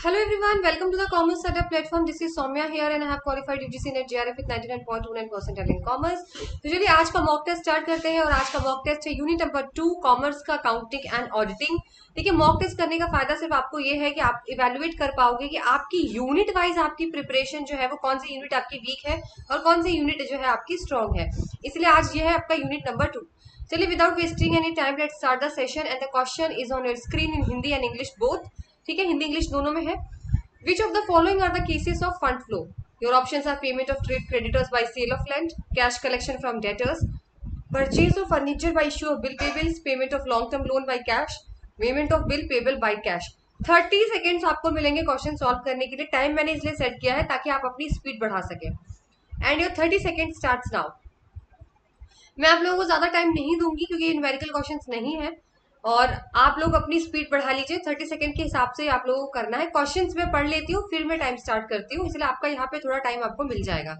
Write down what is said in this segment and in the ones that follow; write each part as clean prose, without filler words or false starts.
Hello everyone, welcome to the Commerce Setup platform. This is Soumya here and I have qualified UGC NET JRF with 99.29% in Commerce. तो चलिए आज का mock test start करते हैं और आज का मॉक टेस्ट है यूनिट नंबर 2 कॉमर्स का काउंटिंग एंड ऑडिटिंग। देखिए मॉक टेस्ट करने का फायदा सिर्फ आपको ये है कि आप इवेल्युएट कर पाओगे कि आपकी यूनिट वाइज आपकी प्रिपरेशन जो है वो कौन सी यूनिट आपकी वीक है और कौन सी यूनिट जो है आपकी स्ट्रॉन्ग है। इसलिए आज ये है आपका यूनिट नंबर 2। चलिए without wasting any time let's start the session and the question is on your screen in Hindi and English both. ठीक है, हिंदी इंग्लिश दोनों में है। Which of the following are the cases of fund flow? Your options are payment of trade creditors by sale of land, cash collection from debtors, purchase of furniture by issue of bill payables, payment of long-term loan by cash, payment of bill payable by cash. 30 seconds आपको मिलेंगे question solve करने के लिए। Time मैंने इसलिए set किया है ताकि आप अपनी स्पीड बढ़ा सकें। And your 30 second starts now. मैं आप लोगों को ज्यादा टाइम नहीं दूंगी क्योंकि ये न्यूमेरिकल क्वेश्चंस नहीं है और आप लोग अपनी स्पीड बढ़ा लीजिए। 30 सेकंड के हिसाब से आप लोगों को करना है। क्वेश्चंस मैं पढ़ लेती हूँ फिर मैं टाइम स्टार्ट करती हूँ, इसलिए आपका यहाँ पे थोड़ा टाइम आपको मिल जाएगा।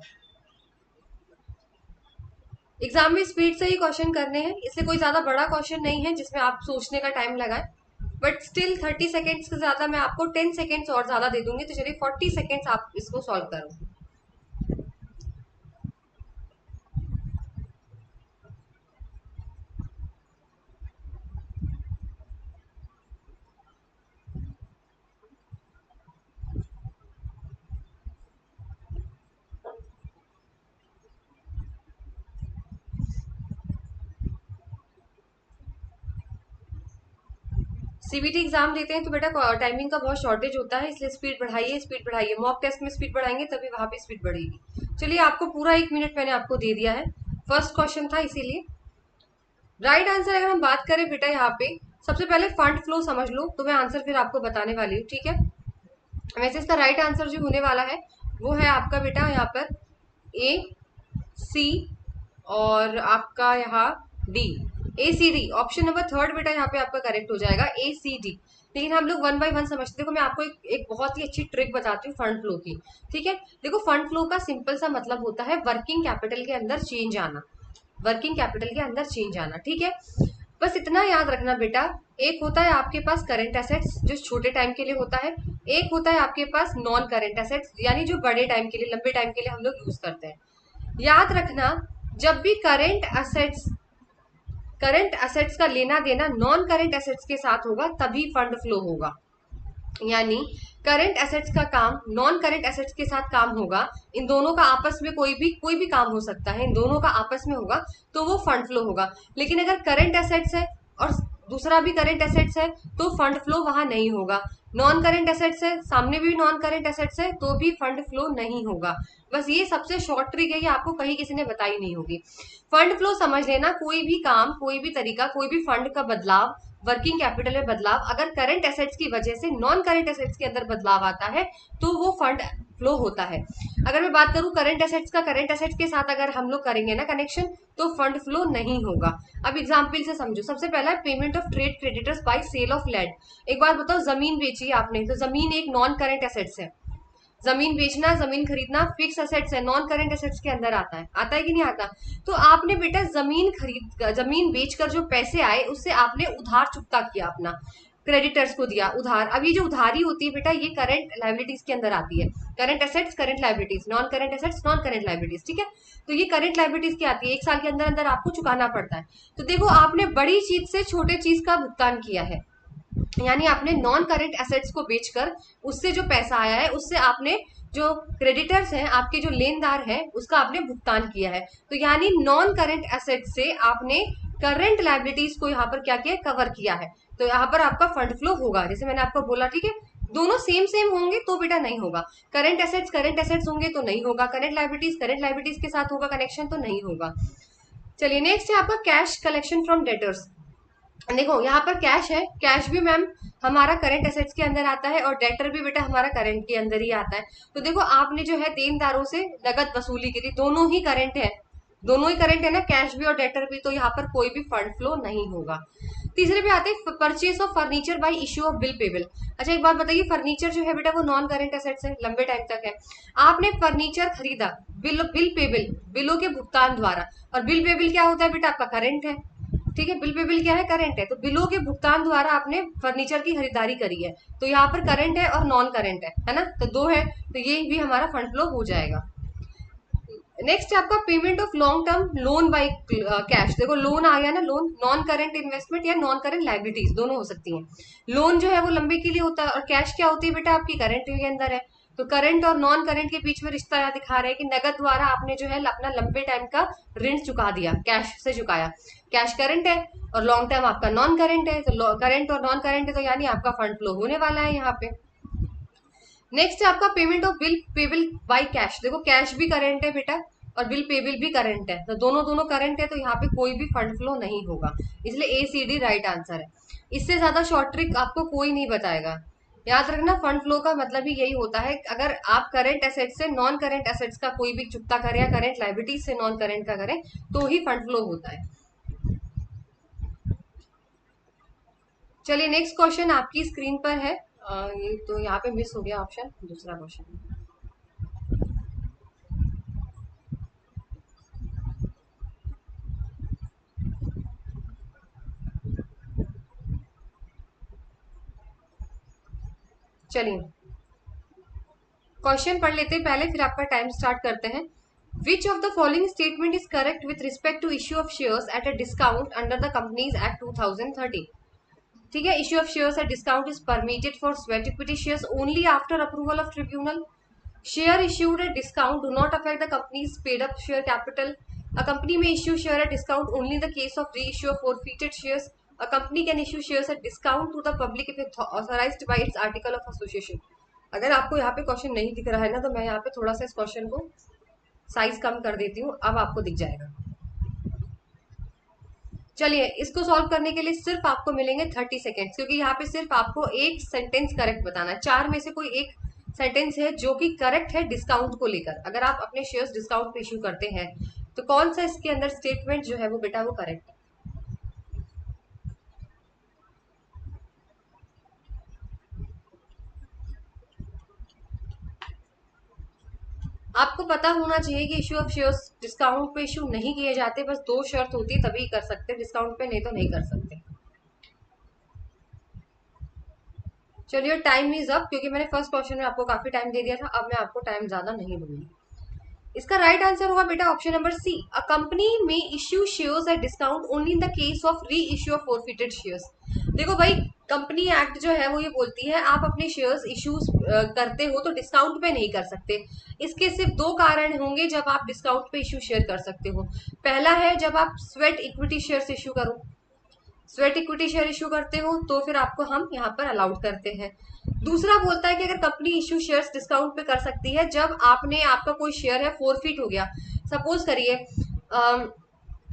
एग्जाम में स्पीड से ही क्वेश्चन करने हैं, इसलिए कोई ज्यादा बड़ा क्वेश्चन नहीं है जिसमें आप सोचने का टाइम लगाए। बट स्टिल 30 सेकेंड्स से ज्यादा मैं आपको 10 सेकेंड्स और ज्यादा दे दूंगी। तो चलिए 40 सेकेंड्स आप इसको सॉल्व करो। सीबीटी एग्जाम देते हैं तो बेटा टाइमिंग का बहुत शॉर्टेज होता है, इसलिए स्पीड बढ़ाइए, स्पीड बढ़ाइए। मॉक टेस्ट में स्पीड बढ़ाएंगे तभी वहां पे स्पीड बढ़ेगी। चलिए आपको पूरा 1 मिनट मैंने आपको दे दिया है। फर्स्ट क्वेश्चन था इसीलिए। राइट आंसर अगर हम बात करें बेटा यहाँ पे सबसे पहले फंड फ्लो समझ लो, तो मैं आंसर फिर आपको बताने वाली हूँ। ठीक है, वैसे इसका राइट आंसर जो होने वाला है वो है आपका बेटा यहाँ पर ए सी और आपका यहाँ D, A C D. Option number third बेटा यहाँ पे आपका करेक्ट हो जाएगा, ए सी डी। लेकिन हम लोग वन बाय वन समझते। देखो मैं आपको एक बहुत ही अच्छी ट्रिक बताती हूँ फंड फ्लो की। ठीक है, देखो फंड फ्लो का सिंपल सा मतलब होता है वर्किंग कैपिटल के अंदर चेंज आना, वर्किंग कैपिटल के अंदर चेंज आना। ठीक है, बस इतना याद रखना बेटा। एक होता है आपके पास करंट एसेट्स जो छोटे टाइम के लिए होता है, एक होता है आपके पास नॉन करंट एसेट्स यानी जो बड़े टाइम के लिए, लंबे टाइम के लिए हम लोग यूज करते हैं। याद रखना जब भी करंट एसेट्स का लेना देना नॉन करंट एसेट्स के साथ होगा तभी फंड फ्लो होगा। यानी करंट एसेट्स का काम नॉन करंट एसेट्स के साथ काम होगा, इन दोनों का आपस में कोई भी काम हो सकता है, इन दोनों का आपस में होगा तो वो फंड फ्लो होगा। लेकिन अगर करंट एसेट्स है और दूसरा भी करंट एसेट्स है तो फंड फ्लो वहां नहीं होगा। नॉन करंट एसेट्स है, सामने भी नॉन करंट एसेट्स है तो भी फंड फ्लो नहीं होगा। बस ये सबसे शॉर्ट ट्रिक है, ये आपको कहीं किसी ने बताई नहीं होगी। फंड फ्लो समझ लेना, कोई भी काम, कोई भी तरीका, कोई भी फंड का बदलाव, वर्किंग कैपिटल में बदलाव अगर करंट एसेट्स की वजह से नॉन करंट एसेट्स के अंदर बदलाव आता है तो वो फंड फ्लो होता है। अगर मैं बात करूं करंट एसेट्स का, करंट एसेट्स के साथ अगर हम लोग करेंगे ना कनेक्शन तो फंड फ्लो नहीं होगा। अब एग्जाम्पल से समझो। सबसे पहला है payment of trade creditors by sale of land. एक बार बताओ, जमीन बेची आपने तो जमीन एक नॉन करंट एसेट्स है। जमीन बेचना, जमीन खरीदना फिक्स एसेट्स है, नॉन करंट एसेट्स के अंदर आता है कि नहीं आता। तो आपने बेटा जमीन बेचकर जो पैसे आए उससे आपने उधार चुकता किया, अपना क्रेडिटर्स को दिया उधार। अब ये जो उधारी होती है बेटा ये करंट लाइबिलिटीज के अंदर आती है। Current assets current liabilities, non current assets non current liabilities. ठीक है, तो ये करंट लाइबिलिटीज की आती है, 1 साल के अंदर अंदर आपको चुकाना पड़ता है। तो देखो आपने बड़ी चीज से छोटे चीज का भुगतान किया है, यानी आपने नॉन करंट एसेट्स को बेचकर उससे जो पैसा आया है उससे आपने जो क्रेडिटर्स हैं, आपके जो लेनदार हैं, उसका आपने भुगतान किया है। तो यानी नॉन करंट एसेट से आपने करंट लाइबिलिटीज को यहाँ पर क्या किया, कवर किया है। तो यहाँ पर आपका फंड फ्लो होगा, जैसे मैंने आपको बोला। ठीक है, दोनों सेम सेम होंगे तो बेटा नहीं होगा। करंट एसेट्स होंगे तो नहीं होगा, करंट लाइबिलिटीज के साथ होगा कनेक्शन तो नहीं होगा। चलिए नेक्स्ट है आपका कैश कलेक्शन फ्रॉम डेटर्स। देखो यहाँ पर कैश है, कैश भी मैम हमारा करंट एसेट्स के अंदर आता है और डेटर भी बेटा हमारा करंट के अंदर ही आता है। तो देखो आपने जो है देनदारों से नगद वसूली की थी, दोनों ही करंट है, दोनों ही करंट है ना, कैश भी और डेटर भी। तो यहाँ पर कोई भी फंड फ्लो नहीं होगा। तीसरे पे आते हैं purchase of furniture bye issue of bill payable. अच्छा एक बात बताइए, फर्नीचर जो है बेटा वो नॉन करंट एसेट्स है, लंबे टाइम तक है। आपने फर्नीचर खरीदा बिल पेबल, बिलों के भुगतान द्वारा, और बिल पेबल क्या होता है बेटा आपका करंट है। ठीक है, बिल पेबल क्या है, करंट है, तो बिलों के भुगतान द्वारा आपने फर्नीचर की खरीदारी करी है, तो यहाँ पर करंट है और नॉन करंट है ना, तो दो है, तो ये भी हमारा फंड फ्लो हो जाएगा। नेक्स्ट आपका payment of long term loan by cash. देखो लोन आ गया ना, लोन नॉन करंट इन्वेस्टमेंट या नॉन करंट लाइबिलिटीज दोनों हो सकती हैं। लोन जो है वो लंबे के लिए होता है, और कैश क्या होती है बेटा, आपकी करंट के अंदर है। तो करंट और नॉन करंट के बीच में रिश्ता यहाँ दिखा रहा है कि नगद द्वारा आपने जो है अपना लंबे टाइम का ऋण चुका दिया, कैश से चुकाया। कैश करंट है और लॉन्ग टर्म आपका नॉन करंट है, तो करंट और नॉन करंट है, तो यानी आपका फंड फ्लो होने वाला है यहाँ पे। नेक्स्ट है आपका payment of bill payable by cash. देखो कैश भी करंट है बेटा और बिल पेबल भी करंट है, तो दोनों दोनों करंट है, तो यहाँ पे कोई भी फंड फ्लो नहीं होगा, इसलिए ए सी डी राइट आंसर है। इससे ज्यादा शॉर्ट ट्रिक आपको कोई नहीं बताएगा। याद रखना फंड फ्लो का मतलब ही यही होता है, अगर आप करंट एसेट से नॉन करंट एसेट्स का कोई भी चुकता करें या करंट लाइबिलिटीज से नॉन करंट का करें तो ही फंड फ्लो होता है। चलिए नेक्स्ट क्वेश्चन आपकी स्क्रीन पर है। ये तो यहाँ पे मिस हो गया ऑप्शन, दूसरा क्वेश्चन। चलिए क्वेश्चन पढ़ लेते हैं पहले, फिर आपका टाइम स्टार्ट करते हैं। Which of the following statement is correct with respect to issue of shares at a discount under the companies act 2013? ठीक है, issue of shares at discount is permitted for sweat equity shares only after approval of tribunal. Share issued at discount do not affect the company's paid up share capital. A company may issue share at discount only in the case of reissue of forfeited shares. A company can issue shares at discount to the public if authorized by its article of association. अगर आपको यहाँ पे question नहीं दिख रहा है ना, तो मैं यहाँ पे थोड़ा सा इस क्वेश्चन को साइज कम कर देती हूँ, अब आपको दिख जाएगा। चलिए इसको सॉल्व करने के लिए सिर्फ आपको मिलेंगे 30 सेकेंड्स, क्योंकि यहाँ पे सिर्फ आपको एक सेंटेंस करेक्ट बताना है। चार में से कोई एक सेंटेंस है जो कि करेक्ट है डिस्काउंट को लेकर। अगर आप अपने शेयर्स डिस्काउंट पे इशू करते हैं तो कौन सा इसके अंदर स्टेटमेंट जो है वो बेटा वो करेक्ट है। आपको पता होना चाहिए कि इशू ऑफ शेयर्स डिस्काउंट पे इशू नहीं किए जाते, बस दो शर्त होती है तभी कर सकते, डिस्काउंट पे नहीं तो नहीं कर सकते। चलिए टाइम इज अप, क्योंकि मैंने फर्स्ट क्वेश्चन में आपको काफी टाइम दे दिया था, अब मैं आपको टाइम ज्यादा नहीं दूंगी। इसका राइट आंसर होगा बेटा option number C, a company may issue shares at discount only in the case of reissue of forfeited shares. देखो भाई कंपनी एक्ट जो है वो ये बोलती है आप अपने शेयर्स इश्यूज करते हो तो डिस्काउंट पे नहीं कर सकते। इसके सिर्फ दो कारण होंगे जब आप डिस्काउंट पे इश्यू शेयर कर सकते हो। पहला है जब आप स्वेट इक्विटी शेयर्स इश्यू करो, स्वेट इक्विटी शेयर इशू करते हो तो फिर आपको हम यहाँ पर अलाउड करते हैं। दूसरा बोलता है कि अगर कंपनी इशू शेयर्स डिस्काउंट पे कर सकती है जब आपने आपका कोई शेयर है फोरफिट हो गया। सपोज करिए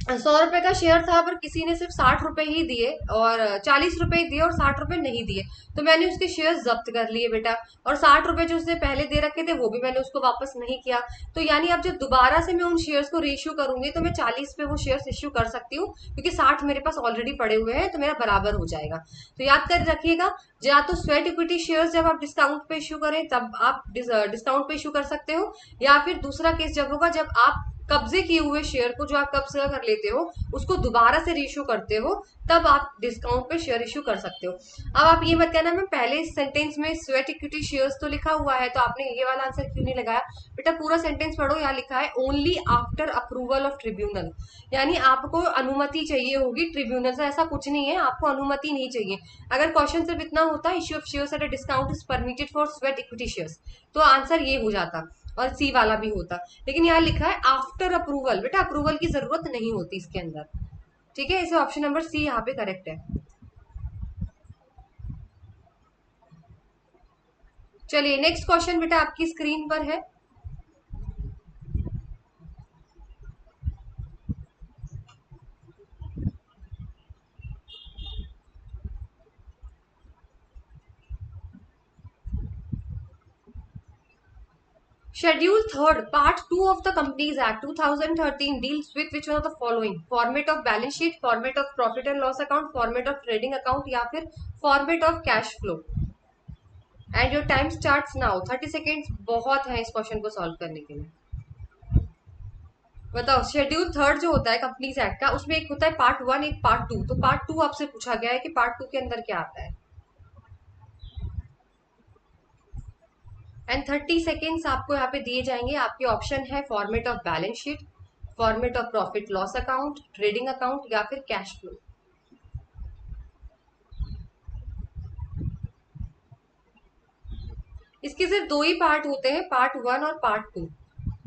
100 रुपए का शेयर था पर किसी ने सिर्फ 60 रुपए ही दिए और 40 रुपए दिए और 60 रुपए नहीं दिए, तो मैंने उसके शेयर जब्त कर लिए बेटा, और 60 रुपए जो उसने पहले दे रखे थे वो भी मैंने उसको वापस नहीं किया। तो यानी अब जब दोबारा से मैं उन शेयर्स को रीइश्यू करूंगी तो मैं 40 पे वो शेयर्स इश्यू कर सकती हूँ, क्योंकि 60 मेरे पास ऑलरेडी पड़े हुए हैं, तो मेरा बराबर हो जाएगा। तो याद कर रखिएगा, या तो स्वेट इक्विटी शेयर्स जब आप डिस्काउंट पे इश्यू करें तब आप डिस्काउंट पे इश्यू कर सकते हो, या फिर दूसरा केस जब होगा जब आप कब्जे किए हुए शेयर को जो आप कब्जा कर लेते हो उसको दोबारा से रीइश्यू करते हो, तब आप डिस्काउंट पे शेयर इश्यू कर सकते हो। अब आप ये मत कहना मैं पहले सेंटेंस में स्वेट इक्विटी शेयर्स तो लिखा हुआ है तो आपने ये वाला आंसर क्यों नहीं लगाया। बेटा पूरा सेंटेंस पढ़ो, यहाँ लिखा है only after approval of tribunal, यानी आपको अनुमति चाहिए होगी ट्रिब्यूनल से, ऐसा कुछ नहीं है, आपको अनुमति नहीं चाहिए। अगर क्वेश्चन सिर्फ इतना होता issue of shares at a discount is permitted for sweat equity shares तो आंसर ये हो जाता और सी वाला भी होता, लेकिन यहाँ लिखा है आफ्टर अप्रूवल। बेटा अप्रूवल की जरूरत नहीं होती इसके अंदर, ठीक है, इसे ऑप्शन नंबर सी यहाँ पे करेक्ट है। चलिए नेक्स्ट क्वेश्चन बेटा आपकी स्क्रीन पर है। Schedule 3rd Part 2 of the Companies Act 2013 deals with which one of the following? Format of balance sheet, format of profit and loss account, format of trading account या फिर format of cash flow। And your time starts now. 30 seconds बहुत है इस question को solve करने के लिए। बताओ, शेड्यूल थर्ड जो होता है कंपनीज एक्ट का, उसमें एक होता है पार्ट वन, एक पार्ट टू। तो पार्ट टू आपसे पूछा गया है कि पार्ट टू के अंदर क्या आता है। एंड 30 सेकेंड्स आपको यहाँ पे दिए जाएंगे। आपके ऑप्शन है format of balance sheet, format of profit loss account, trading account या फिर कैश फ्लो। इसके सिर्फ दो ही पार्ट होते हैं, पार्ट वन और पार्ट टू।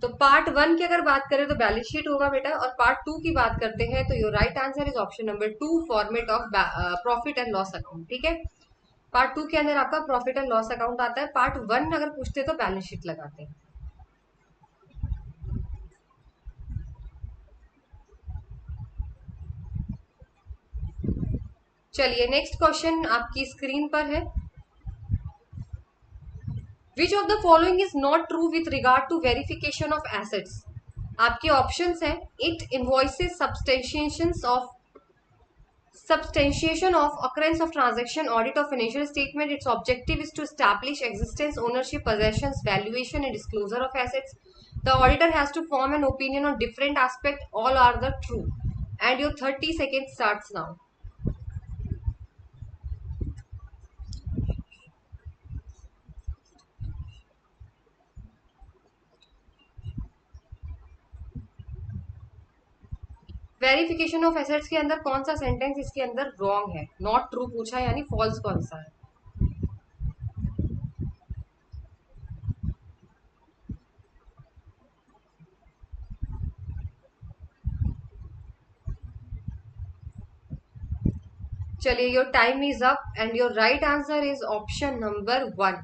तो पार्ट वन की अगर बात करें तो बैलेंस शीट होगा बेटा, और पार्ट टू की बात करते हैं तो your right answer is option number two, format of profit and loss account. ठीक है, पार्ट टू के अंदर आपका प्रॉफिट एंड लॉस अकाउंट आता है। पार्ट वन अगर पूछते तो बैलेंस शीट लगाते हैं। चलिए नेक्स्ट क्वेश्चन आपकी स्क्रीन पर है। Which of the following is not true with regard to verification of assets. आपके ऑप्शंस हैं, it invoices substantiation of occurrence of transaction, audit of financial statement. Its objective is to establish existence, ownership, possessions, valuation and disclosure of assets. The auditor has to form an opinion on different aspects. All are the true. And your 30 seconds starts now. Verification of assets के अंदर कौन सा sentence इसके अंदर wrong है? Not true पूछा है, यानी फॉल्स कौन सा है? चलिए, your time is up and your right answer is option number one,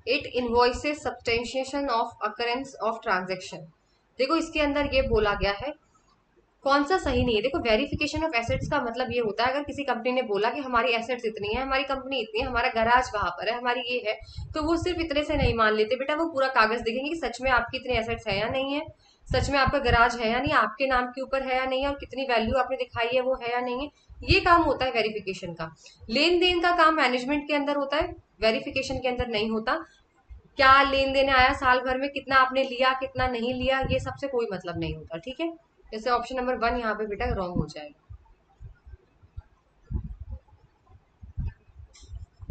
it involves substantiation of occurrence of transaction. देखो इसके अंदर ये बोला गया है, कौन सा सही नहीं है। देखो, वेरिफिकेशन ऑफ एसेट्स का मतलब ये होता है, अगर किसी कंपनी ने बोला कि हमारी एसेट्स इतनी है, हमारी कंपनी इतनी है, हमारा गैराज वहां पर है, हमारी ये है, तो वो सिर्फ इतने से नहीं मान लेते बेटा, वो पूरा कागज देखेंगे कि सच में आपकी इतनी एसेट्स है या नहीं है, सच में आपका गैराज है या नहीं, आपके नाम के ऊपर है या नहीं है, और कितनी वैल्यू आपने दिखाई है वो है या नहीं है। ये काम होता है वेरिफिकेशन का। लेन देन का काम मैनेजमेंट के अंदर होता है, वेरिफिकेशन के अंदर नहीं होता। क्या लेन देन आया साल भर में, कितना आपने लिया कितना नहीं लिया, ये सबसे कोई मतलब नहीं होता। ठीक है, जैसे ऑप्शन नंबर वन यहाँ पे बेटा रॉन्ग हो जाएगा।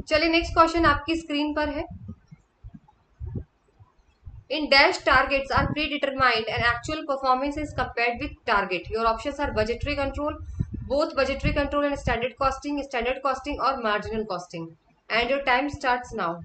चलिए नेक्स्ट क्वेश्चन आपकी स्क्रीन पर है। In dash targets are predetermined and actual performance is compared with target. Your options are budgetary control, both budgetary control and standard costing और marginal costing. And your time starts now.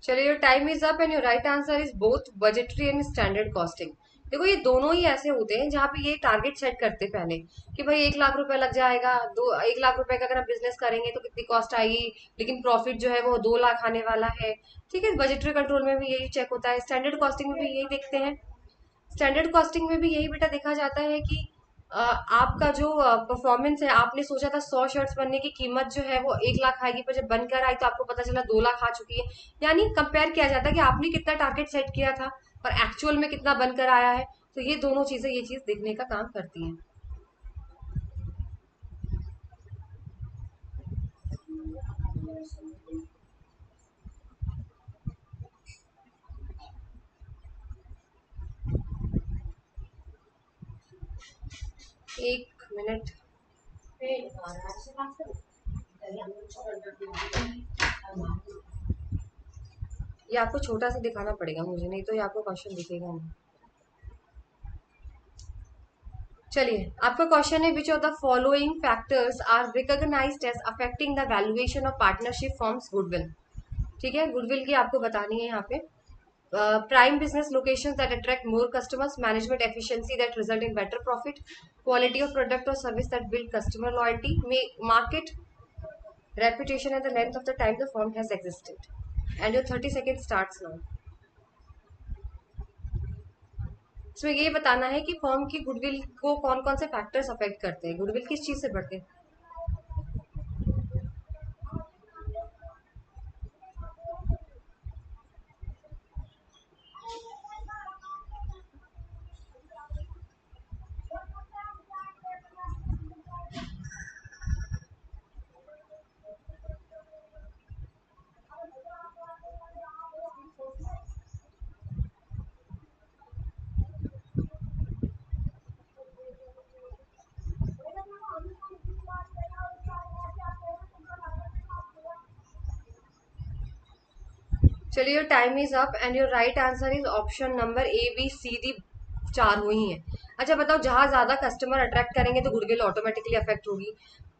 चलिए, your time is up and your right answer is both budgetary and standard costing. देखो, ये दोनों ही ऐसे होते हैं जहाँ पे ये टारगेट सेट करते पहले कि भाई 1 लाख रुपए लग जाएगा, 1 लाख रुपए का अगर हम बिजनेस करेंगे तो कितनी कॉस्ट आएगी, लेकिन प्रॉफिट जो है वो 2 लाख आने वाला है। ठीक है, बजटरी कंट्रोल में भी यही चेक होता है, स्टैंडर्ड कॉस्टिंग में भी यही देखते हैं। स्टैंडर्ड कॉस्टिंग में भी यही बेटा देखा जाता है कि आपका जो परफॉर्मेंस है, आपने सोचा था 100 शर्ट्स बनने की कीमत जो है वो 1 लाख आएगी, पर जब बनकर आई तो आपको पता चला 2 लाख आ चुकी है। यानी कंपेयर किया जाता है कि आपने कितना टारगेट सेट किया था और एक्चुअल में कितना बनकर आया है। तो ये दोनों चीजें ये चीज देखने का काम करती हैं। एक मिनट, ये आपको छोटा सा दिखाना पड़ेगा मुझे, नहीं तो ये आपको क्वेश्चन दिखेगा नहीं। चलिए, आपका क्वेश्चन है, which of the following factors are recognised as affecting the valuation of partnership firms goodwill. ठीक है, गुडविल की आपको बतानी है यहाँ पे। Prime business locations that attract more customers, management efficiency that result in better profit, quality of product और service that build customer loyalty, market reputation and the length of the time the firm has existed. And your 30 seconds starts now. इसमें ये बताना है कि firm की goodwill को कौन कौन से फैक्टर्स अफेक्ट करते हैं, गुडविल किस चीज से बढ़ते हैं। चलिए your time is up and your right answer is option number A B C D, चार हुई हैं। अच्छा बताओ, जहां ज्यादा कस्टमर अट्रैक्ट करेंगे तो गुडविल ऑटोमेटिकली अफेक्ट होगी,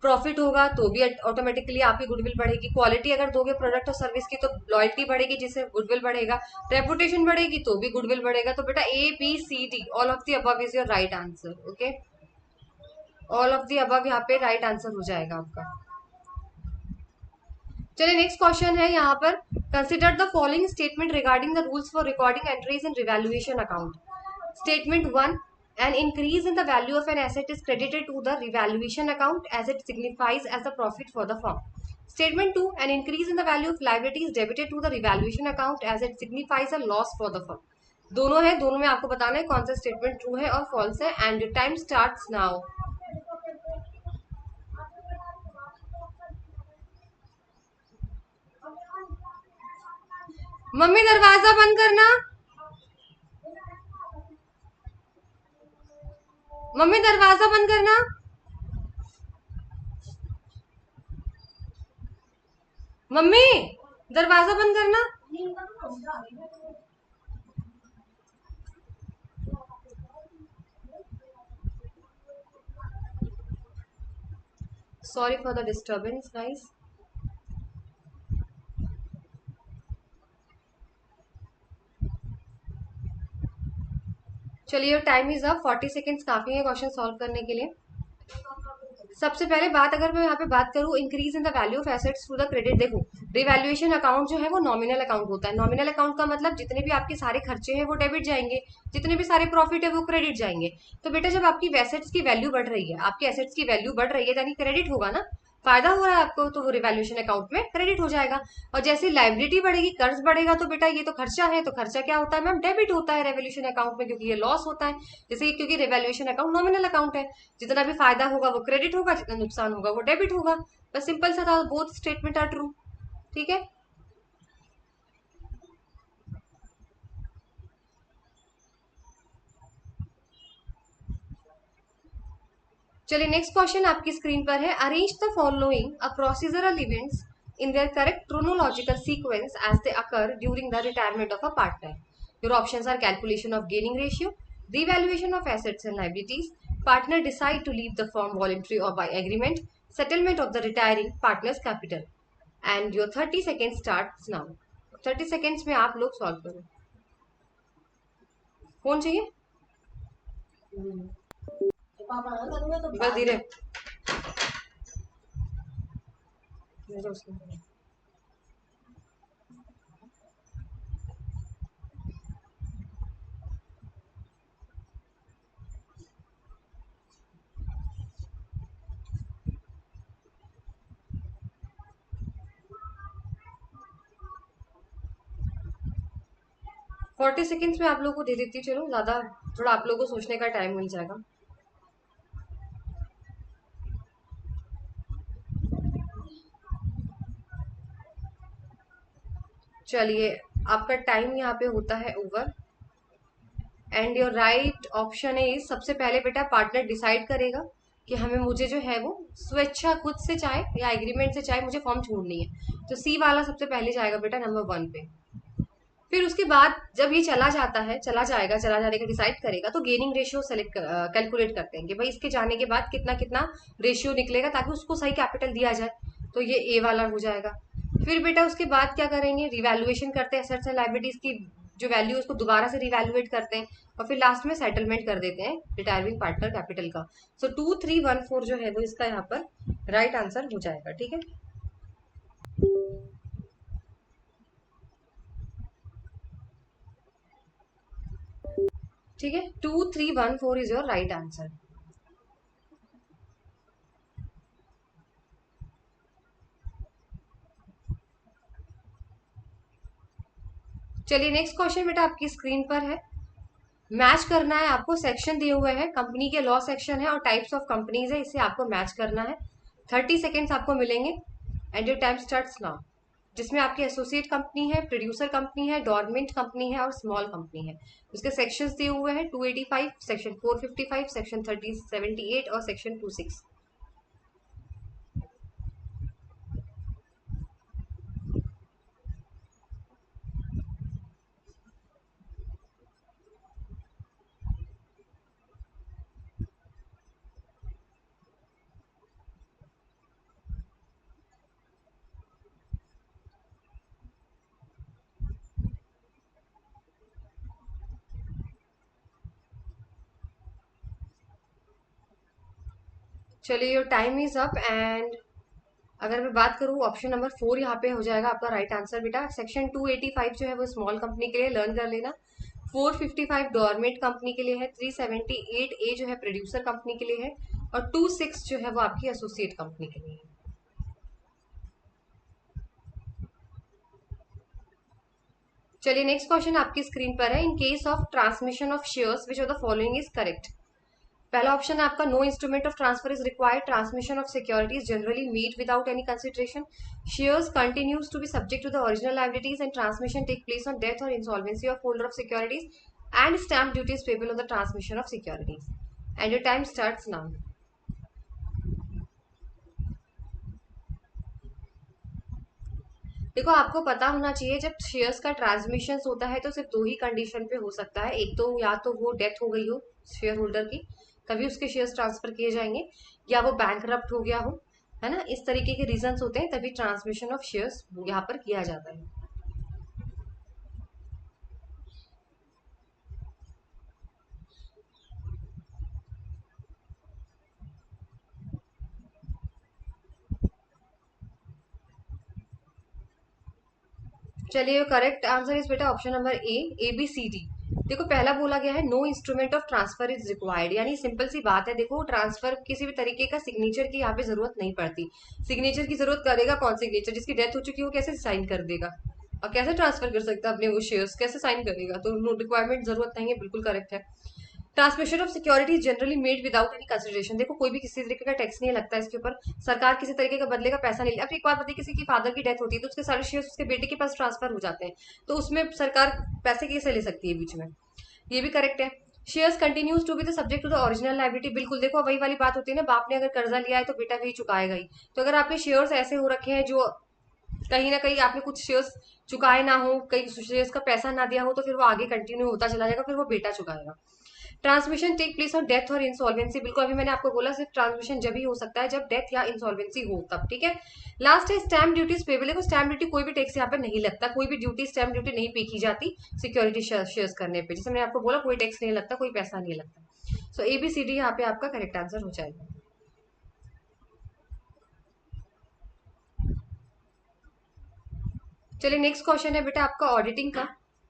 प्रॉफिट होगा तो भी ऑटोमेटिकली आपकी गुडविल बढ़ेगी, क्वालिटी अगर दोगे प्रोडक्ट और सर्विस की तो लॉयल्टी बढ़ेगी जिससे गुडविल बढ़ेगा, रेपुटेशन बढ़ेगी तो भी गुडविल बढ़ेगा। तो बेटा A B C D all of the above is your right answer. Okay, all of the above यहाँ पे राइट आंसर हो जाएगा आपका। चलिए नेक्स्ट क्वेश्चन है यहाँ पर, consider the following statement regarding the rules for recording entries in revaluation account. Statement one, an increase in the value of an asset is credited to the revaluation account as it signifies as a profit for the firm. Statement 2, an increase in the value of liability is debited to the revaluation account as it signifies a loss for the firm. दोनों है, दोनों में आपको बताना है कौन सा statement true है और फॉल्स है, and time starts now. Mummy दरवाजा बंद करना, मम्मी दरवाजा बंद करना। मम्मी दरवाजा बंद करना। Sorry for the disturbance guys. चलिए टाइम इज अप, 40 सेकेंड्स काफी है क्वेश्चन सॉल्व करने के लिए। सबसे पहले बात अगर मैं यहाँ पे बात करूँ increase in the value of assets through the credit, देखो रिवैल्यूएशन अकाउंट जो है वो नॉमिनल अकाउंट होता है। नॉमिनल अकाउंट का मतलब जितने भी आपके सारे खर्चे हैं वो डेबिट जाएंगे, जितने भी सारे प्रॉफिट है वो क्रेडिट जाएंगे। तो बेटा जब आपकी एसेट्स की वैल्यू बढ़ रही है, आपकी एसेट्स की वैल्यू बढ़ रही है यानी क्रेडिट होगा ना, फायदा हो रहा है आपको, तो वो रिवैल्यूएशन अकाउंट में क्रेडिट हो जाएगा। और जैसे लाइबिलिटी बढ़ेगी, कर्ज बढ़ेगा, तो बेटा ये तो खर्चा है, तो खर्चा क्या होता है मैम, डेबिट होता है रेवोल्यूशन अकाउंट में, क्योंकि ये लॉस होता है। जैसे क्योंकि रिवैल्यूएशन अकाउंट नॉमिनल अकाउंट है, जितना भी फायदा होगा वो क्रेडिट होगा, जितना नुकसान होगा वो डेबिट होगा। बस सिंपल सा था, बोथ स्टेटमेंट आर ट्रू। ठीक है, चलिए नेक्स्ट क्वेश्चन आपकी स्क्रीन पर है, arrange the following a procedural events in their correct chronological sequence as they occur during the retirement of a partner. Your options are calculation of gaining ratio, revaluation of assets and liabilities, partner decide to leave the firm voluntary or by agreement, settlement of the retiring partner's capital, and your 30 seconds starts now। 30 seconds में आप लोग solve करो। कौन चाहिए, बस धीरे। 40 seconds में आप लोगों को दे देती, चलो ज्यादा थोड़ा आप लोगों को सोचने का टाइम मिल जाएगा। चलिए आपका टाइम यहाँ पे होता है over, and your right option is, सबसे पहले बेटा पार्टनर डिसाइड करेगा कि हमें, मुझे जो है वो स्वेच्छा खुद से चाहे या एग्रीमेंट से चाहे मुझे फॉर्म छोड़नी है, तो सी वाला सबसे पहले जाएगा बेटा नंबर 1 पे। फिर उसके बाद जब ये चला जाता है, चला जाएगा, चला जाने का डिसाइड करेगा, तो गेनिंग रेशियो सेलेक्ट कैलकुलेट करते हैं कि भाई इसके जाने के बाद कितना कितना रेशियो निकलेगा ताकि उसको सही कैपिटल दिया जाए, तो ये ए वाला हो जाएगा। फिर बेटा उसके बाद क्या करेंगे, रिवैल्यूएशन करते हैं एसेट्स एंड लायबिलिटीज की जो वैल्यू है उसको दोबारा से रिवैल्यूएट करते हैं, और फिर लास्ट में सेटलमेंट कर देते हैं रिटायरिंग पार्टनर कैपिटल का। सो 2314 जो है वो इसका यहाँ पर राइट आंसर हो जाएगा। ठीक है, ठीक है, 2314 इज योर राइट आंसर। चलिए नेक्स्ट क्वेश्चन बेटा आपकी स्क्रीन पर है। मैच करना है आपको, सेक्शन दिए हुए हैं, कंपनी के लॉ सेक्शन है और टाइप्स ऑफ कंपनीज है, इसे आपको मैच करना है। 30 सेकेंड्स आपको मिलेंगे and your time starts now. जिसमें आपकी एसोसिएट कंपनी है, प्रोड्यूसर कंपनी है, डोरमेंट कंपनी है और स्मॉल कंपनी है। उसके सेक्शंस दिए हुए हैं 285, सेक्शन 455, सेक्शन 3078 और सेक्शन 26। चलिए your time is up and अगर मैं बात करूँ ऑप्शन नंबर 4 यहाँ पे हो जाएगा आपका राइट आंसर बेटा। सेक्शन 285 जो है वो स्मॉल कंपनी के लिए, लर्न कर लेना। 455 डोरमेट कंपनी के लिए है, 378 ए जो है प्रोड्यूसर कंपनी के लिए है और 26 जो है वो आपकी एसोसिएट कंपनी के लिए है। चलिए नेक्स्ट क्वेश्चन आपकी स्क्रीन पर है। In case of transmission of shares which of the following is correct. पहला ऑप्शन है आपका no instrument of transfer is required, transmission of securities generally made without any consideration, shares continues to be subject to the original liabilities and transmission take place on death और insolvency of holder of securities and stamp duties payable on the transmission of securities and your time starts now. देखो आपको पता होना चाहिए जब shares का transmission होता है तो सिर्फ दो ही कंडीशन पे हो सकता है। एक तो या तो वो डेथ हो गई हो शेयर होल्डर की, तभी उसके शेयर्स ट्रांसफर किए जाएंगे, या वो बैंकरप्ट हो गया हो, है ना। इस तरीके के रीजंस होते हैं, तभी ट्रांसमिशन ऑफ शेयर्स यहाँ पर किया जाता है। चलिए करेक्ट आंसर इज बेटा option number A B C D. देखो पहला बोला गया है no instrument of transfer is required, यानी सिंपल सी बात है। देखो ट्रांसफर किसी भी तरीके का सिग्नेचर की यहाँ पे जरूरत नहीं पड़ती। सिग्नेचर की जरूरत करेगा कौन? सिग्नेचर जिसकी डेथ हो चुकी है वो कैसे साइन कर देगा और कैसे ट्रांसफर कर सकता है अपने वो शेयर्स, कैसे साइन करेगा? तो रिक्वायरमेंट जरूरत नहीं है, बिल्कुल करेक्ट है। Transmission of security generally made without any consideration. देखो कोई भी किसी तरीके का टैक्स नहीं लगता इसके ऊपर, सरकार किसी तरीके का बदले का पैसा नहीं ले। अब एक बात बताइए, किसी की फादर की डेथ होती है तो उसके सारे शेयर्स उसके बेटे के पास ट्रांसफर हो जाते हैं, तो उसमें सरकार पैसे कैसे ले सकती है बीच में? ये भी करेक्ट है। Shares continues to be the subject to the original liability, बिल्कुल। देखो वही वाली बात होती है ना, बाप ने अगर कर्जा लिया है तो बेटा भी चुकाएगा ही। तो अगर आपके शेयर्स ऐसे हो रखे हैं जो कहीं ना कहीं आपने कुछ शेयर्स चुकाए ना हो, कहीं शेयर्स का पैसा ना दिया हो, तो फिर वो आगे कंटिन्यू होता चला जाएगा, फिर वो बेटा चुकाएगा। Transmission take place on death और इंसॉल्वेंसी, बिल्कुल अभी मैंने आपको बोला सिर्फ ट्रांसमिशन जब ही हो सकता है जब डेथ या इंसॉल्वेंसी हो तब, ठीक है। लास्ट है स्टैम्प ड्यूटीज पेबल। देखो स्टैम्प ड्यूटी कोई भी टैक्स यहाँ पे नहीं लगता, कोई भी ड्यूटी स्टैम्प ड्यूटी नहीं पे की जाती सिक्योरिटी शेयर्स करने पे। जैसे मैंने आपको बोला कोई टैक्स नहीं लगता, कोई पैसा नहीं लगता। सो ABCD यहाँ पे आपका करेक्ट आंसर हो जाएगा। चलिए नेक्स्ट क्वेश्चन है बेटा आपका ऑडिटिंग का।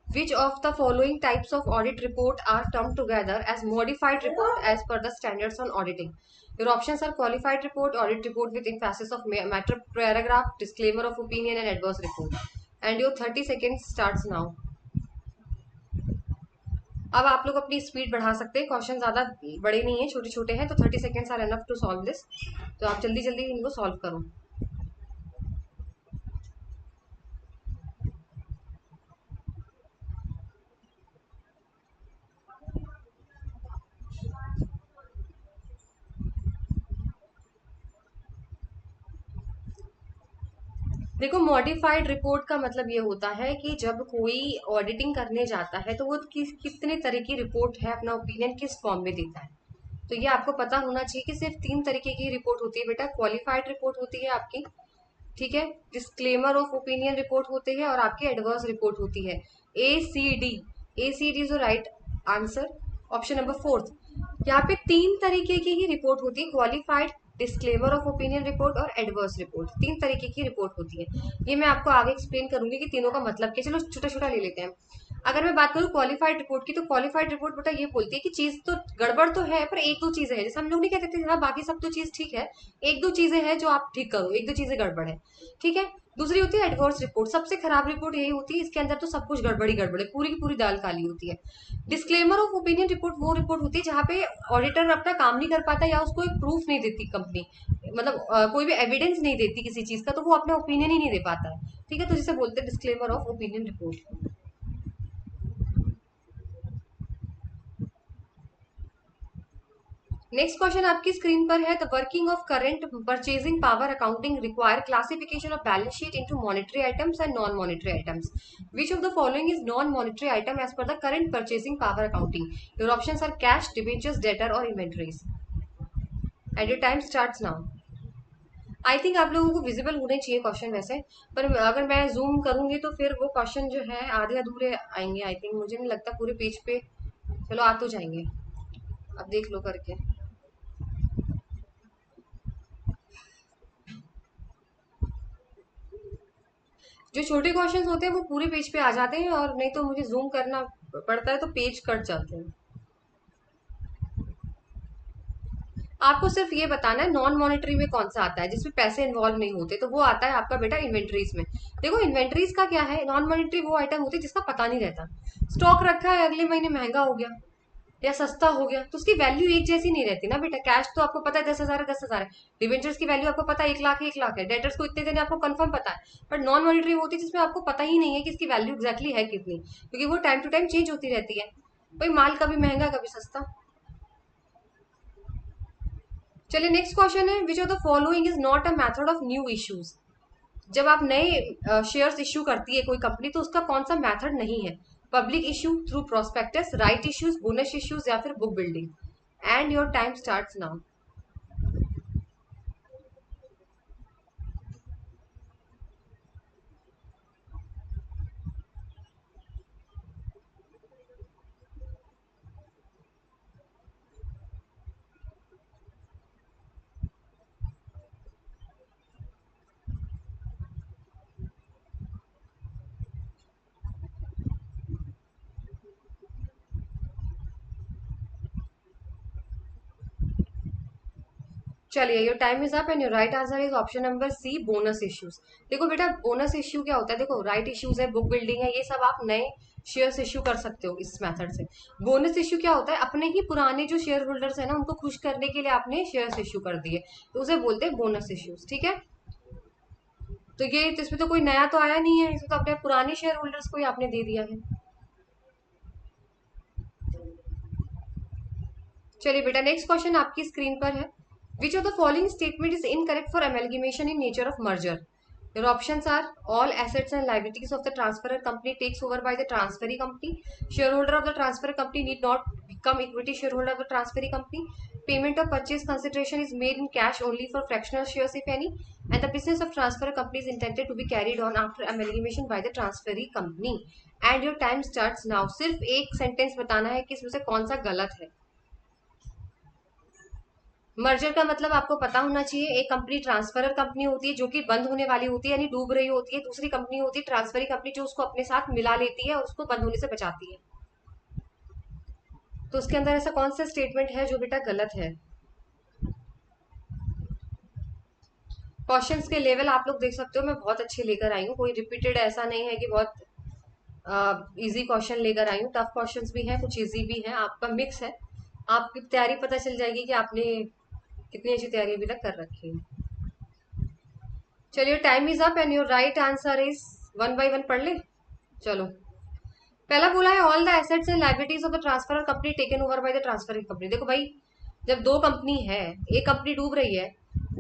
Which of the following types of audit report are termed together as modified report as per the standards on auditing? Your options are qualified report, audit report with emphasis of matter paragraph, disclaimer of opinion and adverse report. And your 30 seconds starts now. अब आप लोग अपनी speed बढ़ा सकते हैं, question ज्यादा बड़े नहीं है, छोटे छोटे हैं, तो 30 seconds are enough to solve this. तो आप जल्दी जल्दी इनको सॉल्व करो। देखो मॉडिफाइड रिपोर्ट का मतलब ये होता है कि जब कोई ऑडिटिंग करने जाता है तो वो कितने तरह की रिपोर्ट है, अपना ओपिनियन किस फॉर्म में देता है। तो ये आपको पता होना चाहिए कि सिर्फ 3 तरीके की रिपोर्ट होती है बेटा। क्वालिफाइड रिपोर्ट होती है आपकी, ठीक है, डिस्क्लेमर ऑफ ओपिनियन रिपोर्ट होती है और आपकी एडवर्स रिपोर्ट होती है। ACD is right answer, option number 4। यहाँ पे 3 तरीके की ही रिपोर्ट होती है, qualified, disclaimer of opinion report और एडवर्स रिपोर्ट। 3 तरीके की रिपोर्ट होती है। ये मैं आपको आगे एक्सप्लेन करूंगी कि तीनों का मतलब क्या। चलो छोटा छोटा ले लेते हैं। अगर मैं बात करूँ क्वालिफाइड रिपोर्ट की, तो क्वालिफाइड रिपोर्ट बेटा ये बोलती है कि चीज तो गड़बड़ तो है, पर एक दो चीजें हैं, जैसे हम लोग नहीं कहते थे हाँ बाकी सब तो चीज ठीक है, एक दो चीजें हैं जो आप ठीक करो, एक दो चीजें गड़बड़ है, ठीक है। दूसरी होती है एडवर्स रिपोर्ट, सबसे खराब रिपोर्ट यही होती है, इसके अंदर तो सब कुछ गड़बड़ी गड़बड़ है, पूरी की पूरी दाल काली होती है। डिस्क्लेमर ऑफ ओपिनियन रिपोर्ट वो रिपोर्ट होती है जहाँ पे ऑडिटर अपना काम नहीं कर पाता या उसको एक प्रूफ नहीं देती कंपनी, मतलब कोई भी एविडेंस नहीं देती किसी चीज का, तो वो अपना ओपिनियन ही नहीं दे पाता है, ठीक है, तो जिसे बोलते हैं disclaimer of opinion report. Next question आपकी स्क्रीन पर है, the working of current purchasing power accounting require classification of balance sheet into monetary items and non monetary items, which of the following is non monetary item as per the current purchasing power accounting, your options are cash, debentures, debtor और inventories, and your time starts now. I think आप लोगों को visible होने चाहिए question वैसे, पर अगर मैं जूम करूंगी तो फिर वो क्वेश्चन जो है आधे अधूरे आएंगे, आई थिंक, मुझे नहीं लगता पूरे पेज पे, चलो आ तो जाएंगे, अब देख लो करके। जो छोटे क्वेश्चंस होते हैं वो पूरे पेज पे आ जाते हैं, और नहीं तो मुझे जूम करना पड़ता है तो पेज कट जाते हैं। आपको सिर्फ ये बताना है नॉन मॉनेटरी में कौन सा आता है जिसमें पैसे इन्वॉल्व नहीं होते, तो वो आता है आपका बेटा इन्वेंट्रीज में। देखो इन्वेंट्रीज का क्या है, नॉन मॉनेटरी वो आइटम होती है जिसका पता नहीं रहता, स्टॉक रखा है अगले महीने महंगा हो गया या सस्ता हो गया, तो उसकी वैल्यू एक जैसी नहीं रहती ना बेटा। कैश तो आपको पता है 10,000 है 10,000 है, डिवेंचर्स की वैल्यू आपको पता है 1 लाख है 1 लाख है, डेटर्स को इतने देने आपको कंफर्म पता है, बट नॉन मॉनिटरी वो होती है जिसमें आपको पता ही नहीं है कि इसकी वैल्यू एक्जैक्टली है कितनी, क्योंकि वो टाइम टू टाइम चेंज होती रहती है, कोई माल कभी महंगा कभी सस्ता। चलिए नेक्स्ट क्वेश्चन है, which of the following is not a method of new issues, जब आप नए शेयर्स इश्यू करती है कोई कंपनी तो उसका कौन सा मेथड नहीं है, public issue, through prospectus, right issues, bonus issues या फिर book building, and your time starts now. चलिए your time is up and your right answer is option number C, bonus issues. देखो बेटा बोनस इश्यू क्या होता है, देखो right issues है, बुक बिल्डिंग है, ये सब आप नए शेयर्स इश्यू कर सकते हो इस मेथड से। बोनस इश्यू क्या होता है, अपने ही पुराने जो शेयर होल्डर्स है ना उनको खुश करने के लिए आपने शेयर्स इश्यू कर दिए, तो उसे बोलते हैं बोनस इश्यूज, ठीक है। तो ये तो इसमें तो कोई नया तो आया नहीं है, इसमें तो अपने पुराने शेयर होल्डर्स को ही आपने दे दिया है। चलिए बेटा नेक्स्ट क्वेश्चन आपकी स्क्रीन पर है, which of the following statement is incorrect for amalgamation in nature of merger, your options are all assets and liabilities of the transferor company takes over by the transferee company, share holder of the transfer company need not become equity shareholder of the transferee company, payment of purchase consideration is made in cash only for fractional shares if any, and the business of transfer company is intended to be carried on after amalgamation by the transferee company, and your time starts now। सिर्फ एक sentence बताना है कि इसमें से कौन सा गलत है। मर्जर का मतलब आपको पता होना चाहिए, एक कंपनी ट्रांसफरर कंपनी होती है जो कि बंद होने वाली होती है यानी डूब रही होती है, दूसरी कंपनी होती है ट्रांसफरी कंपनी जो उसको अपने साथ मिला लेती है और उसको बंद होने से बचाती है। तो उसके अंदर ऐसा कौन सा स्टेटमेंट है जो बेटा गलत है। क्वेश्चंस के लेवल आप लोग देख सकते हो, मैं बहुत अच्छे लेकर आई हूँ, कोई रिपीटेड ऐसा नहीं है कि बहुत इजी क्वेश्चन लेकर आई हूँ, टफ क्वेश्चंस भी हैं कुछ इजी भी हैं, आपका मिक्स है, आपकी तैयारी पता चल जाएगी कि आपने कितनी अच्छी तैयारी अभी तक कर रखी है। चलिए time is up and your right answer is, one by one पढ़ ले। चलो पहला बोला है all the assets and liabilities of the transfer company taken over by the transferring company. देखो भाई जब दो कंपनी है, एक कंपनी डूब रही है,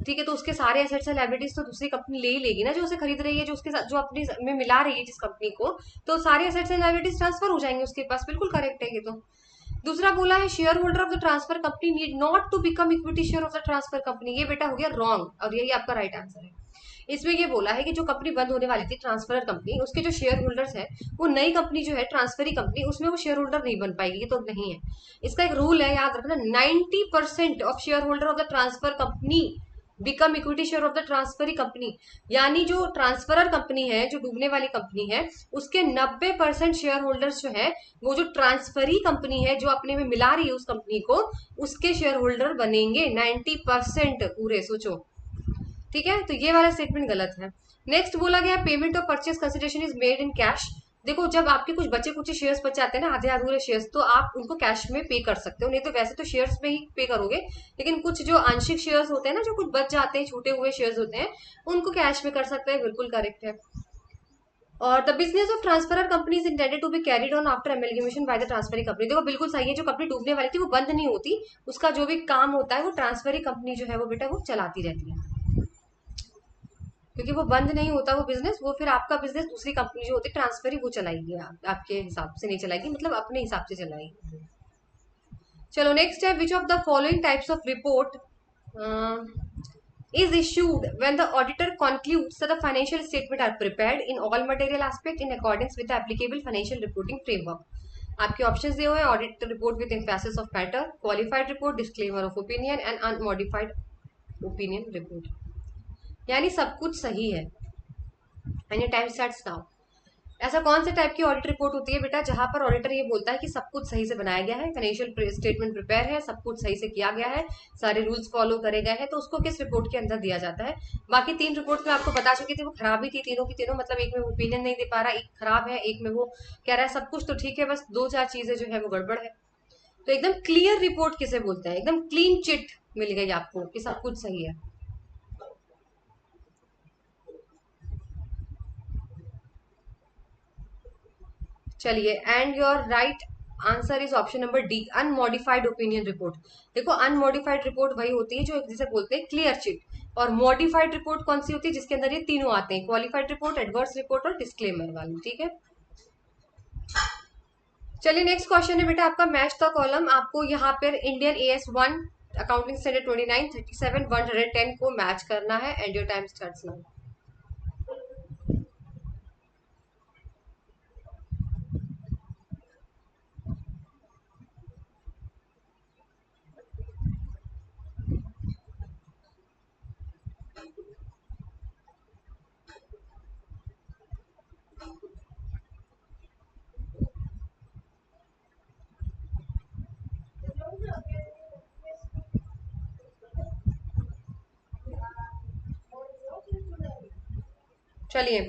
ठीक है, तो उसके सारे एसेट्स एंड लायबिलिटीज तो दूसरी कंपनी ले ही लेगी ना, जो उसे खरीद रही है, जो उसके साथ जो अपनी में मिला रही है जिस कंपनी को, तो सारे एसेट्स एंड लायबिलिटीज ट्रांसफर हो जाएंगे उसके पास, बिल्कुल करेक्ट है ये तो। दूसरा बोला है share holder of the transfer company need not to become equity share of the transfer company, ये बेटा हो गया रॉन्ग और यही आपका राइट आंसर है। इसमें ये बोला है कि जो कंपनी बंद होने वाली थी ट्रांसफर कंपनी, उसके जो शेयर होल्डर्स है वो नई कंपनी जो है ट्रांसफरी कंपनी, उसमें वो शेयर होल्डर नहीं बन पाएगी, ये तो नहीं है। इसका एक रूल है याद रखना, 90% of share holder of the transfer company become equity share of the transferee company, यानी जो ट्रांसफरर कंपनी है, जो डूबने वाली कंपनी है, उसके 90% शेयर होल्डर्स जो है वो जो ट्रांसफरी कंपनी है जो अपने में मिला रही है उस कंपनी को, उसके शेयर होल्डर बनेंगे 90% पूरे, सोचो। ठीक है, तो ये वाला स्टेटमेंट गलत है। नेक्स्ट बोला गया payment of purchase consideration is made in cash. देखो जब आपके कुछ बचे कुछ शेयर्स बच जाते हैं ना, आधे अधूरे शेयर्स, तो आप उनको कैश में पे कर सकते हो, नहीं तो वैसे तो शेयर्स में ही पे करोगे, लेकिन कुछ जो आंशिक शेयर्स होते हैं ना, जो कुछ बच जाते हैं, छूटे हुए शेयर्स होते हैं, उनको कैश में कर सकते हैं, बिल्कुल करेक्ट है। और the business of transferor company is intended to be carried on after amalgamation by the transferring company. देखो बिल्कुल सही है, जो कंपनी डूबने वाली थी वो बंद नहीं होती, उसका जो भी काम होता है वो ट्रांसफरिंग कंपनी जो है वो बेटा वो चलाती रहती है, क्योंकि वो बंद नहीं होता वो बिजनेस, वो फिर आपका बिजनेस दूसरी कंपनी जो होती है ट्रांसफर ही वो चलाएगी, आपके हिसाब से नहीं चलाएगी, मतलब अपने हिसाब से चलाएगी। चलो नेक्स्ट है, which of the following types of report is issued when the auditor concludes that the financial statement are prepared in all material aspect in accordance with the applicable financial reporting framework। आपके options दिए हुए हैं, audit report with emphasis of matter, qualified report, disclaimer of opinion and unmodified opinion report, यानी सब कुछ सही है। And your time starts now. ऐसा कौन से टाइप की ऑडिट रिपोर्ट होती है बेटा जहां पर ऑडिटर ये बोलता है कि सब कुछ सही से बनाया गया है, फाइनेंशियल स्टेटमेंट प्रिपेयर है, सब कुछ सही से किया गया है, सारे रूल्स फॉलो करे गए हैं, तो उसको किस रिपोर्ट के अंदर दिया जाता है? बाकी 3 रिपोर्ट में आपको बता चुकी थी, वो खराब ही थी तीनों की तीनों, मतलब एक में वो ओपिनियन नहीं दे पा रहा, एक खराब है, एक में वो कह रहा है सब कुछ तो ठीक है, बस 2-4 चीजें जो है वो गड़बड़ है। तो एकदम क्लियर रिपोर्ट किसे बोलते हैं? एकदम क्लीन चिट मिल गई आपको कि सब कुछ सही है। चलिए, and your right answer is option number D, unmodified opinion report. देखो अनमॉडिफाइड रिपोर्ट वही होती है जो जिसे बोलते हैं क्लियर चिट, और मॉडिफाइड रिपोर्ट कौन सी होती है? जिसके अंदर ये तीनों आते हैं, क्वालिफाइड रिपोर्ट, एडवर्स रिपोर्ट और डिस्क्लेमर वाली। ठीक है, चलिए नेक्स्ट क्वेश्चन है बेटा आपका, मैच द कॉलम। आपको यहाँ पर इंडियन AS1 अकाउंटिंग स्टैंडर्ड 29, 37, 110 को मैच करना है, and your time starts now. चलिए,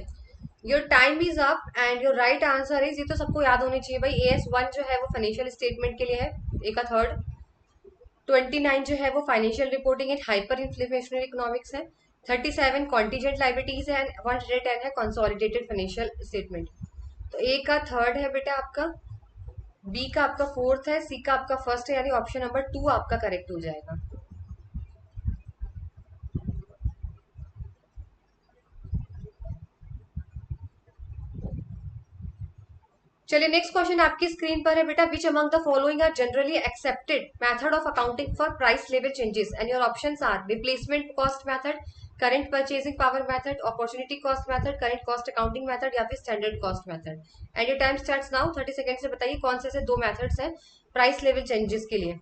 your time is up and your right answer is, ये तो सबको याद होनी चाहिए भाई, AS1 जो है वो फाइनेंशियल स्टेटमेंट के लिए है, ए का थर्ड। 29 जो है वो financial reporting and hyper inflationary economics है। 37 कॉन्टीजेंट लाइबिलिटीज है, एंड 110 है कंसोलिडेटेड फाइनेंशियल स्टेटमेंट। तो ए का थर्ड है बेटा आपका, बी का आपका फोर्थ है, सी का आपका फर्स्ट है, यानी ऑप्शन नंबर 2 आपका करेक्ट हो जाएगा। चलिए नेक्स्ट क्वेश्चन आपकी स्क्रीन पर है बेटा, which among the following are generally accepted method of accounting for price level changes, and your options are replacement cost method, current purchasing power method, opportunity cost method, current cost accounting method, या फिर standard cost method. And your time starts now, 30 second से बताइए कौन से दो methods हैं price level changes के लिए।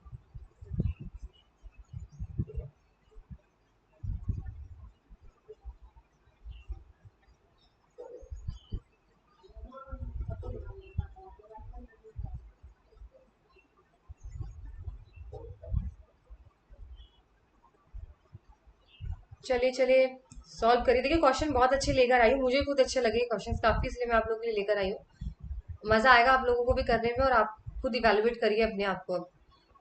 चलिए चलिए सॉल्व करिए। देखिए क्वेश्चन बहुत अच्छे लेकर आई हूँ, मुझे खुद अच्छे लगे क्वेश्चन काफी, इसलिए मैं आप लोगों के लिए लेकर आई हूँ। मजा आएगा आप लोगों को भी करने में, और आप खुद इवेलुएट करिए अपने आप को अब।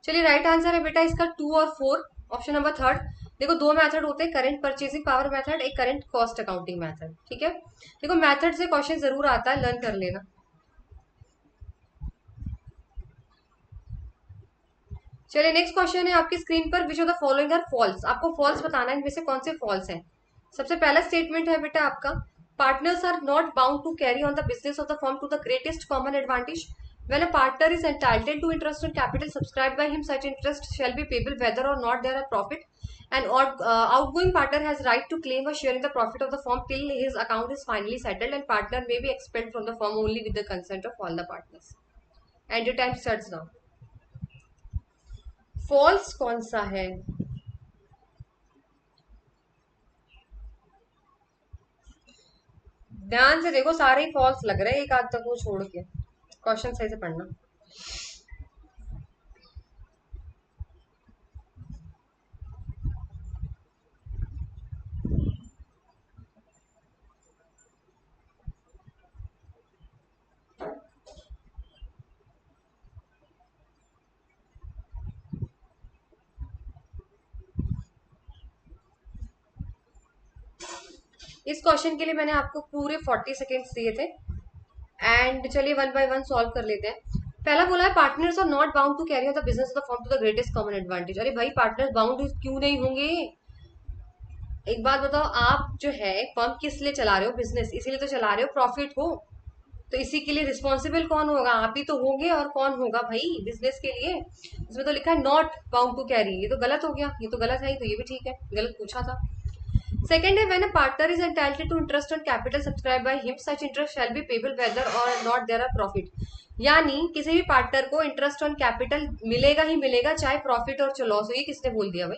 चलिए राइट आंसर है बेटा इसका 2 और 4, ऑप्शन नंबर थर्ड। देखो दो मेथड होते हैं, करंट परचेसिंग पावर मेथड, एक करंट कॉस्ट अकाउंटिंग मेथड। ठीक है, देखो मेथड से क्वेश्चन जरूर आता है, लर्न कर लेना। चलिए नेक्स्ट क्वेश्चन है आपकी स्क्रीन पर, which of the following are false. आपको फॉल्स बताना है, इनमें से कौन से फॉल्स हैं। सबसे पहला स्टेटमेंट है बेटा आपका, partners are not bound to carry on the business of the firm to the greatest common advantage. When a partner is entitled to interest on capital subscribed by him, such interest shall be payable whether or not there are profit. An outgoing partner has right to claim a share in the profit of the firm till his account is finally settled, and partner may be expelled from the firm only with the consent of all the partners. And your time starts now. False कौन सा है? ध्यान से देखो, सारे ही false लग रहे हैं एक आध तक वो छोड़ के। क्वेश्चन सही से पढ़ना। इस क्वेश्चन के लिए मैंने आपको पूरे 40 सेकेंड्स दिए थे। एंड चलिए वन बाय वन सॉल्व कर लेते हैं। पहला बोला है partners are not bound to carry on the business of the firm to the greatest common advantage. अरे भाई, पार्टनर्स बाउंड क्यों नहीं होंगे? एक बात बताओ, आप जो है फर्म किस लिए चला रहे हो? बिजनेस इसीलिए तो चला रहे हो, प्रॉफिट हो। तो इसी के लिए रिस्पॉन्सिबल कौन होगा? आप ही तो होंगे। और कौन होगा भाई बिजनेस के लिए? इसमें तो लिखा है नॉट बाउंड टू कैरी, ये तो गलत हो गया। ये तो गलत है, तो ये भी ठीक है, गलत पूछा था। सेकंड है, when a partner is entitled to interest on capital subscribe by him such interest shall be payable whether और नॉट देयर आर प्रॉफिट। यानी किसी भी पार्टनर को इंटरेस्ट ऑन कैपिटल मिलेगा ही मिलेगा, चाहे प्रॉफिट और लॉस हो। ये किसने बोल दिया भाई?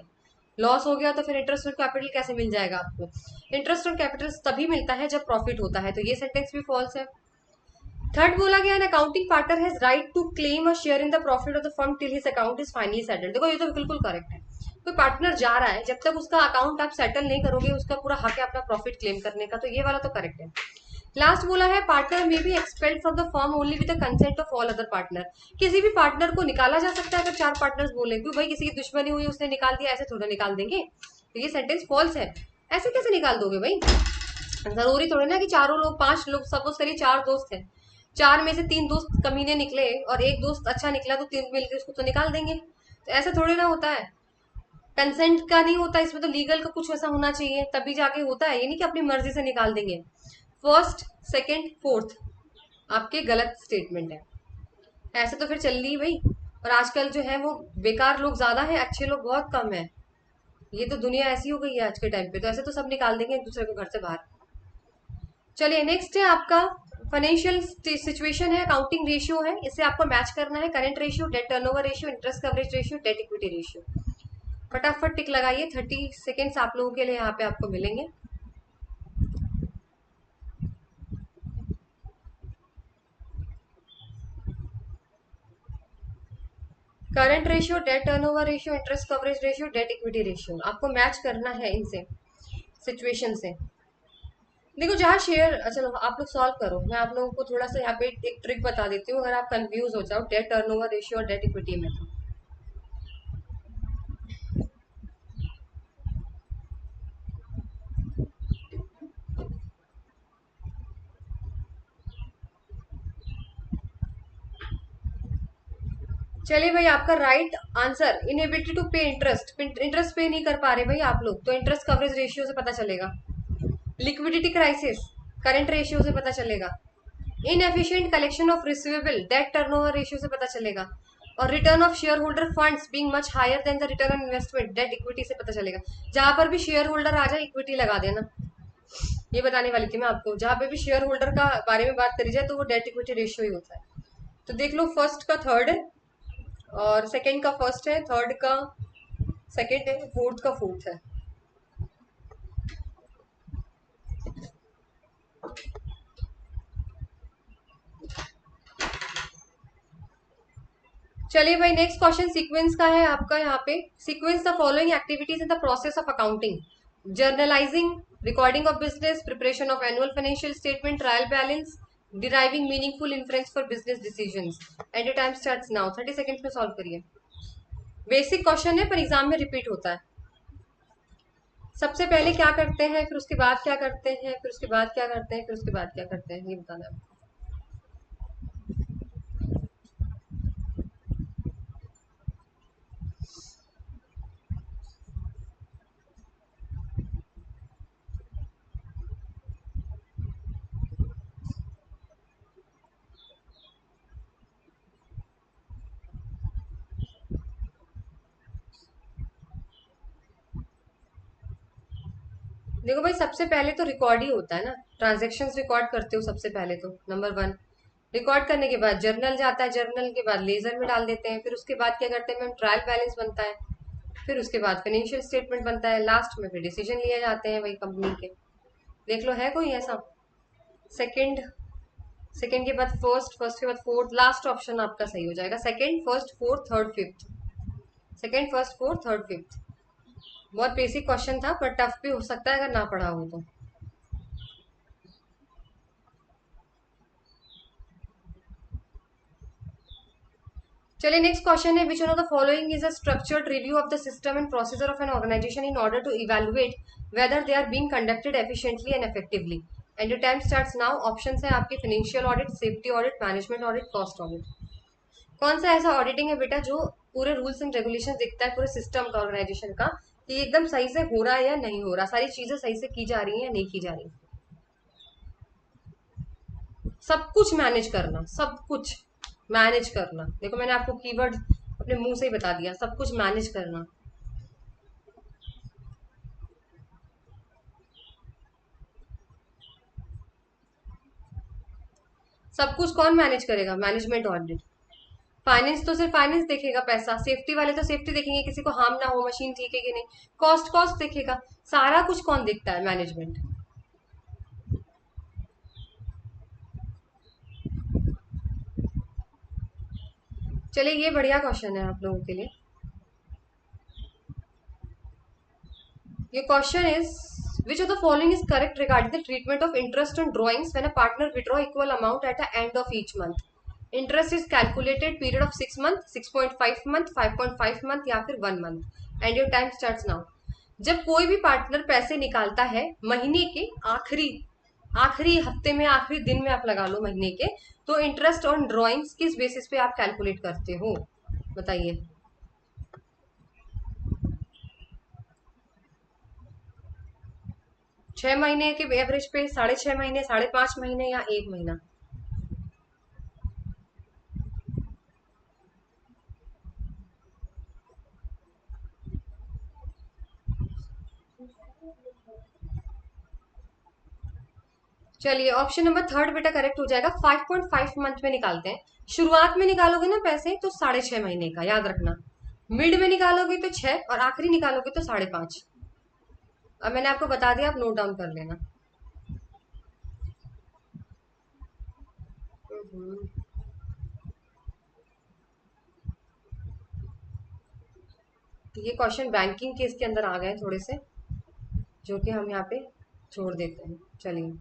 लॉस हो गया तो फिर इंटरेस्ट ऑन कैपिटल कैसे मिल जाएगा आपको? इंटरेस्ट ऑन कैपिटल तभी मिलता है जब प्रॉफिट होता है, तो ये सेंटेंस भी फॉल्स है। थर्ड बोला गया, an accounting partner has right to claim a share in the profit of the firm till his account is finally settled. देखो, ये तो बिल्कुल करेक्ट है। कोई पार्टनर जा रहा है, जब तक उसका अकाउंट आप सेटल नहीं करोगे, उसका पूरा हक है अपना प्रॉफिट क्लेम करने का, तो ये वाला तो करेक्ट है। लास्ट बोला है, पार्टनर में B expelled from the firm only with the consent of all other partner. किसी भी पार्टनर को निकाला जा सकता है अगर चार पार्टनर्स बोले। क्यों भाई? किसी की दुश्मनी हुई, उसने निकाल दिया, ऐसे थोड़ा निकाल देंगे? तो ये सेंटेंस फॉल्स है। ऐसे कैसे निकाल दोगे भाई? जरूरी थोड़ी ना कि चारों लोग, पांच लोग, सपोज करिए चार दोस्त हैं, चार में से तीन दोस्त कमीने निकले और एक दोस्त अच्छा निकला, तो तीन मिलकर उसको तो निकाल देंगे। तो ऐसा थोड़ी ना होता है। कंसेंट का नहीं होता इसमें, तो लीगल का कुछ ऐसा होना चाहिए तभी जाके होता है। ये नहीं कि अपनी मर्जी से निकाल देंगे। फर्स्ट, सेकंड, फोर्थ आपके गलत स्टेटमेंट है। ऐसे तो फिर चल रही भाई। और आजकल जो है वो बेकार लोग ज्यादा है, अच्छे लोग बहुत कम है। ये तो दुनिया ऐसी हो गई है आज के टाइम पे, तो ऐसे तो सब निकाल देंगे एक दूसरे को घर से बाहर। चलिए नेक्स्ट है आपका फाइनेंशियल सिचुएशन है, अकाउंटिंग रेशियो है, इसे आपको मैच करना है। Current ratio, debt turnover ratio, interest coverage ratio, debt equity ratio. फटाफट टिक लगाइए, 30 सेकेंड्स आप लोगों के लिए यहाँ पे आपको मिलेंगे। Current ratio, debt turnover ratio, interest coverage ratio, debt equity ratio, आपको मैच करना है इनसे, सिचुएशन से। देखो जहाँ शेयर, चलो आप लोग सॉल्व करो, मैं आप लोगों को थोड़ा सा यहाँ पे एक ट्रिक बता देती हूँ, अगर आप कंफ्यूज हो जाओ डेट टर्नओवर रेशियो और डेट इक्विटी में। तो चलिए भाई, आपका राइट आंसर इनएबिलिटी टू पे इंटरेस्ट। इंटरेस्ट पे नहीं कर पा रहे भाई आप लोग, तो इंटरेस्ट कवरेज रेशियो से पता चलेगा। लिक्विडिटी क्राइसिस, करंट रेशियो से पता चलेगा। Inefficient collection of receivable, debt turnover ratio से पता चलेगा। और return of share holder funds being much higher than the return on investment, debt equity से पता चलेगा। जहां पर भी शेयर होल्डर आ जाए, इक्विटी लगा देना। ये बताने वाली थी मैं आपको, जहां पे भी शेयर होल्डर का बारे में बात करी जाए तो वो डेट इक्विटी रेशियो ही होता है। तो देख लो, फर्स्ट का थर्ड है, और सेकंड का फर्स्ट है, थर्ड का सेकंड है, फोर्थ का फोर्थ है। चलिए भाई, नेक्स्ट क्वेश्चन सीक्वेंस का है आपका यहाँ पे। Sequence the following activities in the process of accounting: journalising, recording of business, preparation of annual financial statement, trial balance, deriving meaningful inference for business decisions. And your time starts now, 30 seconds में solve करिए। Basic question है, पर exam में repeat होता है। सबसे पहले क्या करते हैं, फिर उसके बाद क्या करते हैं, फिर उसके बाद क्या करते हैं, फिर उसके बाद क्या करते हैं, ये बताना है। देखो भाई, सबसे पहले तो रिकॉर्ड ही होता है ना, ट्रांजेक्शन्स रिकॉर्ड करते हो सबसे पहले तो, नंबर वन। रिकॉर्ड करने के बाद जर्नल जाता है, जर्नल के बाद लेजर में डाल देते हैं, फिर उसके बाद क्या करते हैं मैम, ट्रायल बैलेंस बनता है, फिर उसके बाद फाइनेंशियल स्टेटमेंट बनता है, लास्ट में फिर डिसीजन लिए जाते हैं वही कंपनी के। देख लो, है कोई ऐसा? सेकंड, सेकंड के बाद फर्स्ट, फर्स्ट के बाद फोर्थ, लास्ट ऑप्शन आपका सही हो जाएगा। Second, first, fourth, third, fifth. Second, first, fourth, third, fifth. बहुत बेसिक क्वेश्चन था पर टफ भी हो सकता है अगर ना पढ़ा हो तो। चलिए नेक्स्ट क्वेश्चन है, which one of the following is a structured review of the system and procedure of an organisation in order to evaluate whether they are being conducted efficiently and effectively. And your time starts now. Options है आपके, financial audit, safety audit, management audit, cost audit. कौन सा ऐसा auditing है बेटा जो पूरे rules and regulation देखता है पूरे सिस्टम का, ऑर्गेनाइजेशन का, कि एकदम सही से हो रहा है या नहीं हो रहा, सारी चीजें सही से की जा रही है या नहीं की जा रही। सब कुछ मैनेज करना, सब कुछ मैनेज करना। देखो मैंने आपको कीवर्ड अपने मुंह से ही बता दिया, सब कुछ मैनेज करना। सब कुछ कौन मैनेज करेगा? Management audit. फाइनेंस तो सिर्फ फाइनेंस देखेगा, पैसा। सेफ्टी वाले तो सेफ्टी देखेंगे, किसी को हार्म ना हो, मशीन ठीक है कि नहीं। कॉस्ट, कॉस्ट देखेगा। सारा कुछ कौन देखता है? मैनेजमेंट। चलिए ये बढ़िया क्वेश्चन है आप लोगों के लिए। Your question is, which of the following is correct regarding the treatment of interest on drawings when a partner withdraw equal amount at the end of each month? Interest is calculated period of 6 month, 6.5 month, 5.5 month या फिर 1 month. And your time starts now. जब कोई भी partner पैसे निकालता है महीने के आखिरी आखिरी हफ्ते में, आखिरी दिन में आप लगा लो महीने के, तो इंटरेस्ट ऑन ड्रॉइंग्स किस बेसिस पे आप कैलकुलेट करते हो? बताइए। 6 महीने के एवरेज पे, 6.5 महीने, 5.5 महीने या 1 महीना? चलिए ऑप्शन नंबर थर्ड बेटा करेक्ट हो जाएगा। 5.5 मंथ में निकालते हैं। शुरुआत में निकालोगे ना पैसे तो 6.5 महीने का, याद रखना। मिड में निकालोगे तो 6 और आखिरी निकालोगे तो 5.5। अब मैंने आपको बता दिया, आप नोट डाउन कर लेना। ये क्वेश्चन बैंकिंग के इसके अंदर आ गए थोड़े से, जो कि हम यहाँ पे छोड़ देते हैं। चलिए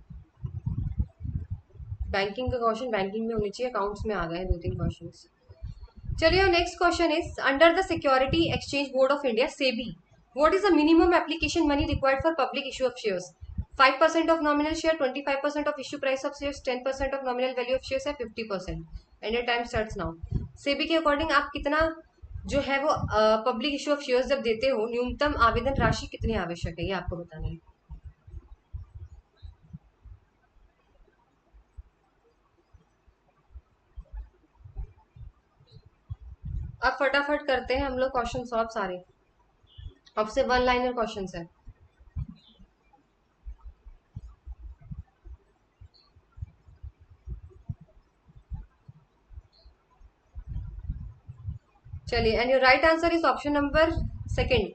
बैंकिंग का क्वेश्चन बैंकिंग में होनी चाहिए, अकाउंट्स में आ गए 2-3 क्वेश्चन। चलिए next question is, under the security exchange board of India SEBI, what is the minimum application money required for public issue of shares? 5% of nominal share, 25% of issue price of shares, 10% of nominal value of shares, है 50%? And your time starts now. SEBI के according आप कितना जो है वो public issue of shares जब देते हो, न्यूनतम आवेदन राशि कितनी आवश्यक है, ये आपको बताना है। अब फटाफट करते हैं हम लोग क्वेश्चन सॉल्व सारे। अब से वन लाइनर क्वेश्चन है। चलिए and your right answer is option number second.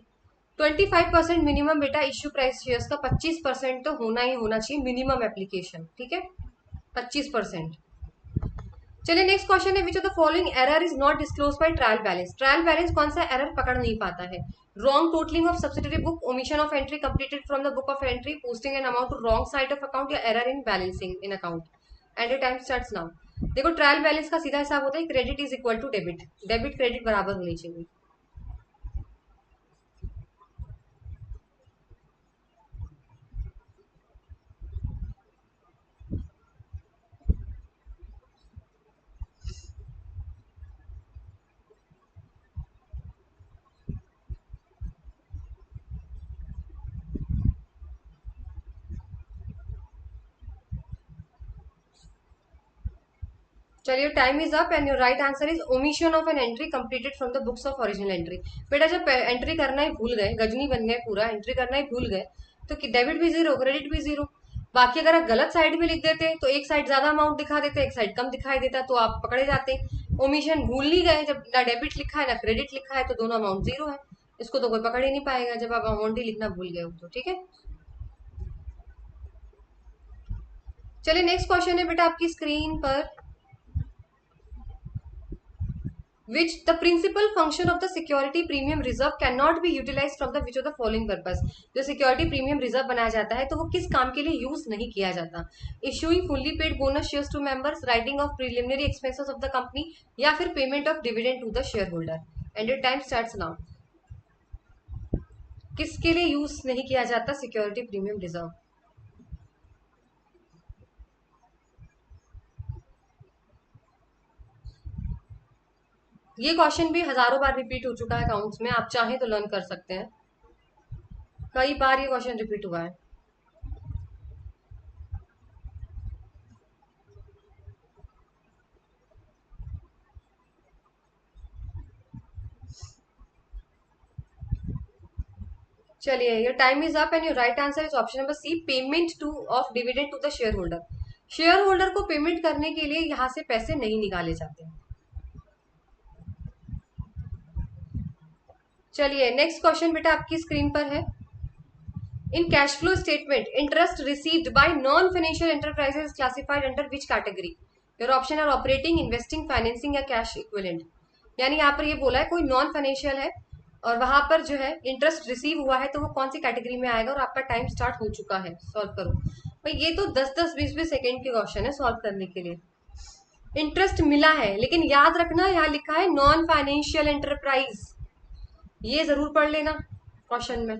25% minimum बेटा इश्यू प्राइस शेयर्स का 25% तो होना ही होना चाहिए मिनिमम एप्लीकेशन, ठीक है? 25%। चलिए नेक्स्ट क्वेश्चन है, which of the following error is not disclose by trial balance? Trial balance कौन सा एरर पकड़ नहीं पाता है? Wrong totalling of subsidiary book, omission of entry completed from the book of entry, posting an amount to wrong side of account, या error in balancing in account? And your time starts now. देखो trial balance का सीधा हिसाब होता है credit is equal to debit, debit credit बराबर होनी चाहिए। चलिए time is up and your right answer is omission of an entry completed from the books of original entry. बेटा जब एंट्री करना ही भूल गए, गजनी बन गए पूरा, एंट्री करना ही भूल गए, तो डेबिट भी जीरो, क्रेडिट भी जीरो। बाकी अगर आप गलत साइड में लिख देते तो एक साइड ज्यादा अमाउंट दिखा देते, एक साइड कम दिखाई देता, तो आप पकड़े जाते। ओमिशन भूल नहीं गए, जब ना डेबिट लिखा है ना क्रेडिट लिखा है, तो दोनों अमाउंट जीरो है। इसको तो कोई पकड़ ही नहीं पाएगा जब आप अमाउंट ही लिखना भूल गए हो तो, ठीक है? चलिए नेक्स्ट क्वेश्चन है बेटा आपकी स्क्रीन पर, which the principal function of the security premium reserve cannot be utilized from the which of the following purpose। जो security premium reserve बनाया जाता है तो वो किस काम के लिए यूज नहीं किया जाता? issuing fully paid bonus shares to members, writing of preliminary expenses of the company, या फिर payment of dividend to the shareholder। and your time starts now। किसके लिए यूज नहीं किया जाता सिक्योरिटी प्रीमियम रिजर्व? ये क्वेश्चन भी हजारों बार रिपीट हो चुका है अकाउंट्स में, आप चाहें तो लर्न कर सकते हैं, कई बार ये क्वेश्चन रिपीट हुआ है। चलिए your time is up and your right answer is option number C, payment to of dividend to the share holder. Share holder को पेमेंट करने के लिए यहां से पैसे नहीं निकाले जाते। चलिए नेक्स्ट क्वेश्चन बेटा आपकी स्क्रीन पर है, in cash flow statement interest received by non financial enterprises classified under which category? Your option are operating, investing, financing या कैश इक्विवेलेंट। यानी यहाँ पर ये बोला है कोई नॉन फाइनेंशियल है और वहां पर जो है इंटरेस्ट रिसीव हुआ है तो वो कौन सी कैटेगरी में आएगा, और आपका टाइम स्टार्ट हो चुका है, सॉल्व करो भाई। ये तो 10-10 20-20 सेकेंड के क्वेश्चन है सॉल्व करने के लिए। इंटरेस्ट मिला है लेकिन याद रखना यहाँ लिखा है नॉन फाइनेंशियल एंटरप्राइज, ये जरूर पढ़ लेना क्वेश्चन में।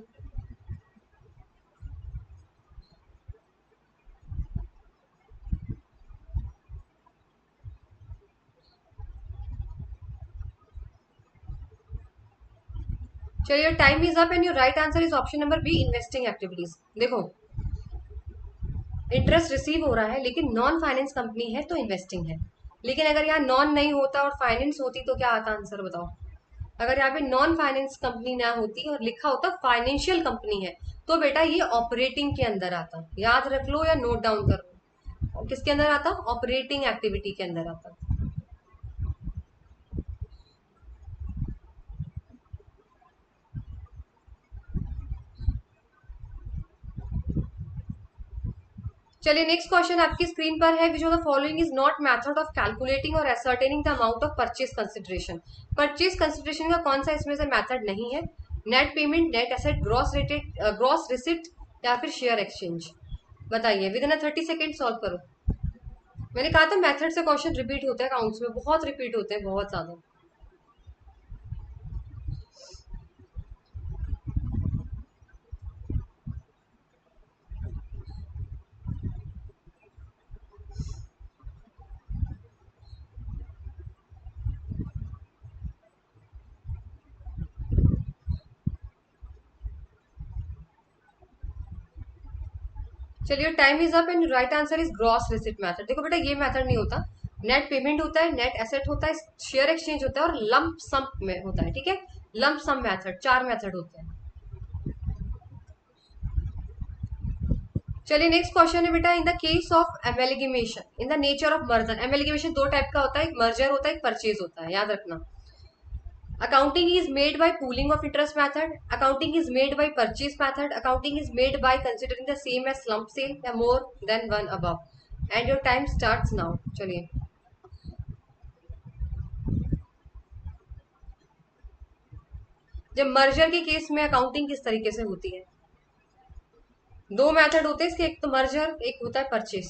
चलिए time is up and your right answer is option number B, investing activities. देखो इंटरेस्ट रिसीव हो रहा है लेकिन नॉन फाइनेंस कंपनी है तो इन्वेस्टिंग है, लेकिन अगर यहाँ नॉन नहीं होता और फाइनेंस होती तो क्या आता आंसर बताओ? अगर यहाँ पे नॉन फाइनेंस कंपनी ना होती और लिखा होता फाइनेंशियल कंपनी है तो बेटा ये ऑपरेटिंग के अंदर आता, याद रख लो या नोट डाउन कर लो, किसके अंदर आता? ऑपरेटिंग एक्टिविटी के अंदर आता। चलिए नेक्स्ट क्वेश्चन आपकी स्क्रीन पर है, which of the following is not method of calculating और ascertaining the amount of purchase consideration. Purchase consideration का कौन सा इसमें से मेथड नहीं है? Net payment, net asset, gross receipt या फिर शेयर एक्सचेंज? बताइए विद इन 30 सेकेंड सॉल्व करो। मैंने कहा था मेथड से क्वेश्चन रिपीट होते हैं अकाउंट्स में, बहुत रिपीट होते हैं, बहुत ज्यादा। चलिए time is up and right answer is gross receipt method. देखो बेटा ये मेथड नहीं होता, नेट पेमेंट होता है, नेट एसेट होता है, शेयर एक्सचेंज होता है और लंप सम में होता है, ठीक है? लंप सम मेथड, 4 मेथड होते हैं। चलिए नेक्स्ट क्वेश्चन है बेटा, in the case of amalgamation in the nature of merger. Amalgamation 2 type का होता है, एक मर्जर होता है, एक परचेज होता है, याद रखना। Accounting is made by pooling of interest method, accounting is made by purchase method, accounting is made by considering the same as lump sale या more than one above। and your time starts now। चलिए जब merger के case में accounting किस तरीके से होती है? 2 मेथड होते हैं इसके, एक तो मर्जर, एक होता है परचेज।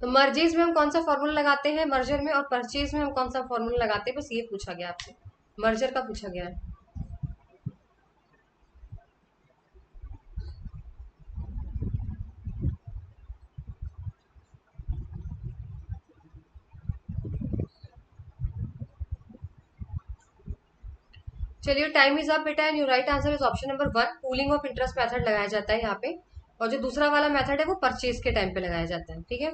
तो मर्जेज में हम कौन सा फॉर्मूला लगाते हैं मर्जर में, और परचेज में हम कौन सा फॉर्मूला लगाते हैं, बस ये पूछा गया आपसे, मर्जर का पूछा गया है। चलिए टाइम इज अप बेटा and your right answer is option number 1, pooling of interest method लगाया जाता है यहाँ पे, और जो दूसरा वाला मेथड है वो परचेज के टाइम पे लगाया जाता है, ठीक है?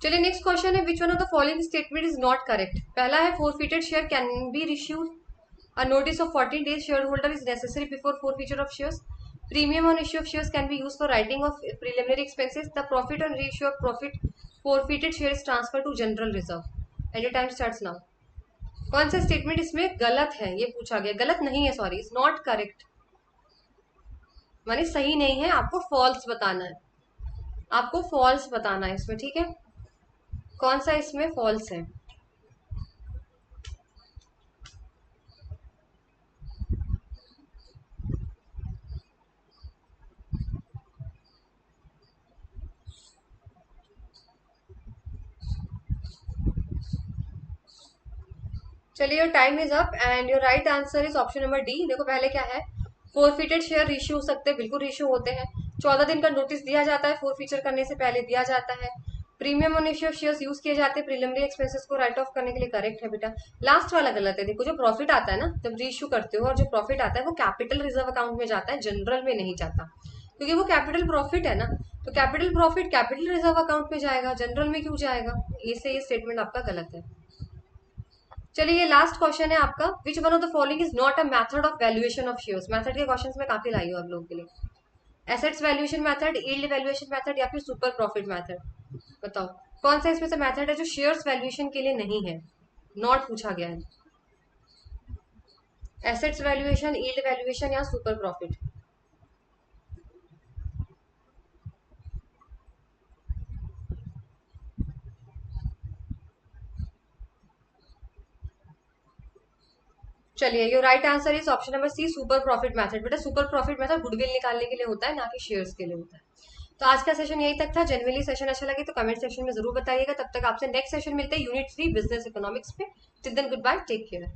चलिए नेक्स्ट क्वेश्चन है, which one of the following statement is not correct? पहला है forfeited share can be issued, a notice of 14 days share holder is necessary before forfeiture of shares, premium on issue of shares can be use for writing off preliminary expenses, the profit on reissue of profit forfeited share is transfer to general reserve. And your time starts now. कौन सा statement इसमें गलत है ये पूछा गया, गलत नहीं है, सॉरी, इज नॉट करेक्ट। माने सही नहीं है, आपको फॉल्स बताना है, आपको फॉल्स बताना है इसमें, ठीक है। कौन सा इसमें फॉल्स है? चलिए your time is up and your right answer is option number D. देखो पहले क्या है, फोरफिटेड शेयर इश्यू हो सकते हैं, बिल्कुल इश्यू होते हैं। 14 दिन का नोटिस दिया जाता है, फोरफीचर करने से पहले दिया जाता है। Premium on issue of shares use किए जाते हैं प्रीलिमिनरी एक्सपेंसेस को राइट ऑफ करने के लिए, करेक्ट है बेटा। लास्ट वाला गलत है। देखो जो प्रॉफिट आता है ना जब री इश्यू करते हो, और जो प्रॉफिट आता है वो कैपिटल रिजर्व अकाउंट में जाता है, जनरल में नहीं जाता, क्योंकि वो कैपिटल प्रॉफिट है ना। तो capital profit capital reserve account में जाएगा, जनरल में क्यों जाएगा? ये स्टेटमेंट आपका गलत है। चलिए ये लास्ट क्वेश्चन है आपका, विच one of the following is not a method of valuation of shares. Method के क्वेश्चंस में काफी लाई हूँ आप लोगों के लिए। Assets valuation method, yield valuation method, या फिर सुपर प्रॉफिट मेथड। बताओ कौन सा इसमें से मेथड है जो शेयर्स वैल्यूएशन के लिए नहीं है, नॉट पूछा गया है। एसेट्स वैल्यूएशन, यील्ड वैल्यूएशन या सुपर प्रॉफिट। चलिए your right answer is option number C, super profit method. बेटा सुपर प्रॉफिट मेथड गुडविल निकालने के लिए होता है, ना कि शेयर्स के लिए होता है। तो आज का सेशन यही तक था। जनरली सेशन अच्छा लगे तो कमेंट सेक्शन में जरूर बताइएगा। तब तक आपसे नेक्स्ट सेशन मिलते हैं यूनिट 3 बिजनेस इकोनॉमिक्स पे। Till then goodbye, take care.